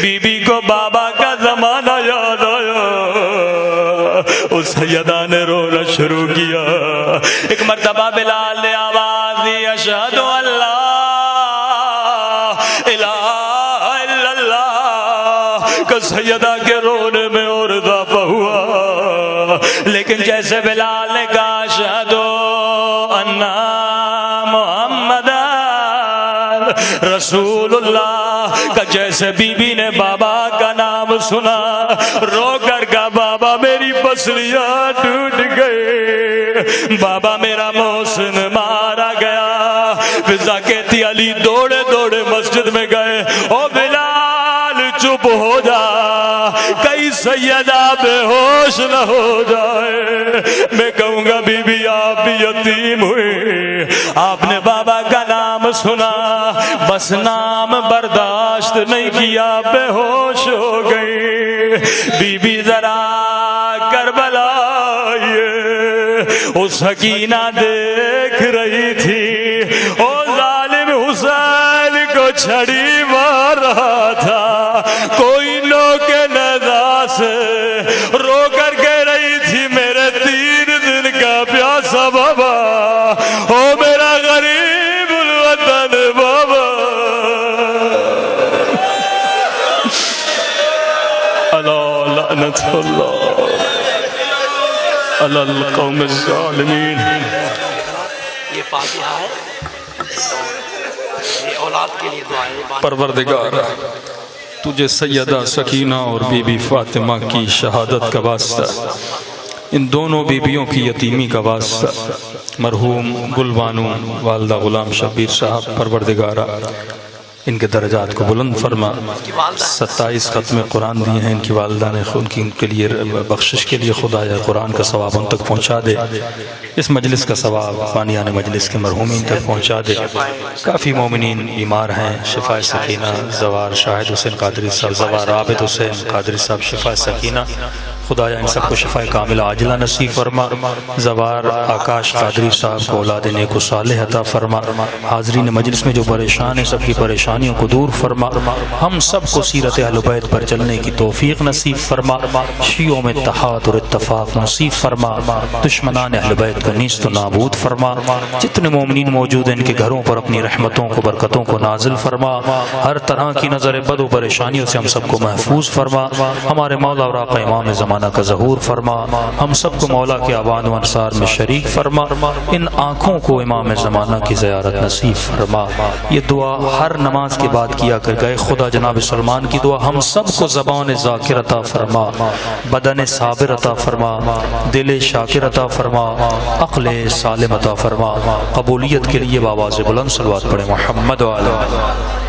بی بی کو بابا کا زمانہ یاد آیا، اس سیدہ نے رونا شروع کیا۔ ایک مرتبہ بلال نے آواز دی اشہد ان لا الہ الا اللہ، کہ سیدہ کے رونے میں اور اضافہ ہوا۔ لیکن جیسے بلال نے کہا اشہد ان محمد رسول اللہ، کہ جیسے بی بی نے بابا کا نام سنا رو کر کہا بابا میری پسلیاں ٹوٹ گئے، بابا میرا محسن مارا گیا۔ فضا کہتی علی دوڑے دوڑے مسجد میں گئے، او بلال چپ ہو جا، کئی سیدہ بے ہوش نہ ہو جائے۔ میں کہوں گا بی بی آپ بھی یتیم ہوئی، آپ نے بابا کا نام سنا بس نام برداشت نہیں کیا، بے ہوش ہو گئی۔ بی بی ذرا کربلا وہ سکینہ دیکھ رہی تھی، او ظالم حسین کو چھڑی مار رہا تھا، کوئی لوگ ندا سے رو کر کہہ رہی تھی میرے 3 دن کا پیاسا بابا، او میرا غریب الوطن بابا۔ اللہ لعنت اللہ علی القوم الظالمین۔ یہ فاتحہ ہے، یہ اولاد کے لیے دعا ہے۔ پروردگار تجھے سیدہ سکینہ اور بی بی فاطمہ کی شہادت کا واسطہ، ان دونوں بیویوں کی یتیمی کا واسطہ، مرحوم گل بانو والدہ غلام شبیر صاحب، پروردگارہ ان کے درجات کو بلند فرما۔ 27 ختم قرآن دیے ہیں ان کی والدہ نے، ان کے لیے بخشش کے لیے خدایا قرآن کا ثواب ان تک پہنچا دے، اس مجلس کا ثواب بانیان مجلس کے مرحومین تک پہنچا دے۔ کافی مومنین بیمار ہیں، شفا سکینہ زوار شاہد حسین قادری صاحب، زوار عابد حسین قادری صاحب، شفا سکینہ خدایا ان سب کو شفا کاملہ عاجلہ نصیب فرما۔ زوار آکاش قادری صاحب کو اولاد نیک و صالح عطا فرما۔ حاضرین مجلس میں جو پریشان ہیں سب کی پریشانیوں کو دور فرما، ہم سب کو سیرت اہل بیت پر چلنے کی توفیق نصیب فرما، شیعوں میں اتحاد اور اتفاق نصیب فرما، دشمنان اہل بیت کو نیست و نابود فرما، جتنے مومنین موجود ہیں ان کے گھروں پر اپنی رحمتوں کو برکتوں کو نازل فرما، ہر طرح کی نظر بد و پریشانیوں سے ہم سب کو محفوظ فرما۔ ہمارے مولا اور آقا امام زمان زمانہ کا ظہور فرما، ہم سب کو مولا کے آوان و انصار میں شریک فرما، ان آنکھوں کو امام زمانہ کی زیارت نصیب فرما۔ یہ دعا ہر نماز کے بعد کیا کر گئے، خدا جناب سلمان کی دعا ہم سب کو زبان ذاکر عطا فرما، بدن صابر عطا فرما، دل شاکر عطا فرما، عقل سالم عطا فرما۔ قبولیت کے لیے بآواز بلند صلوات پڑھیں محمد و آلہ۔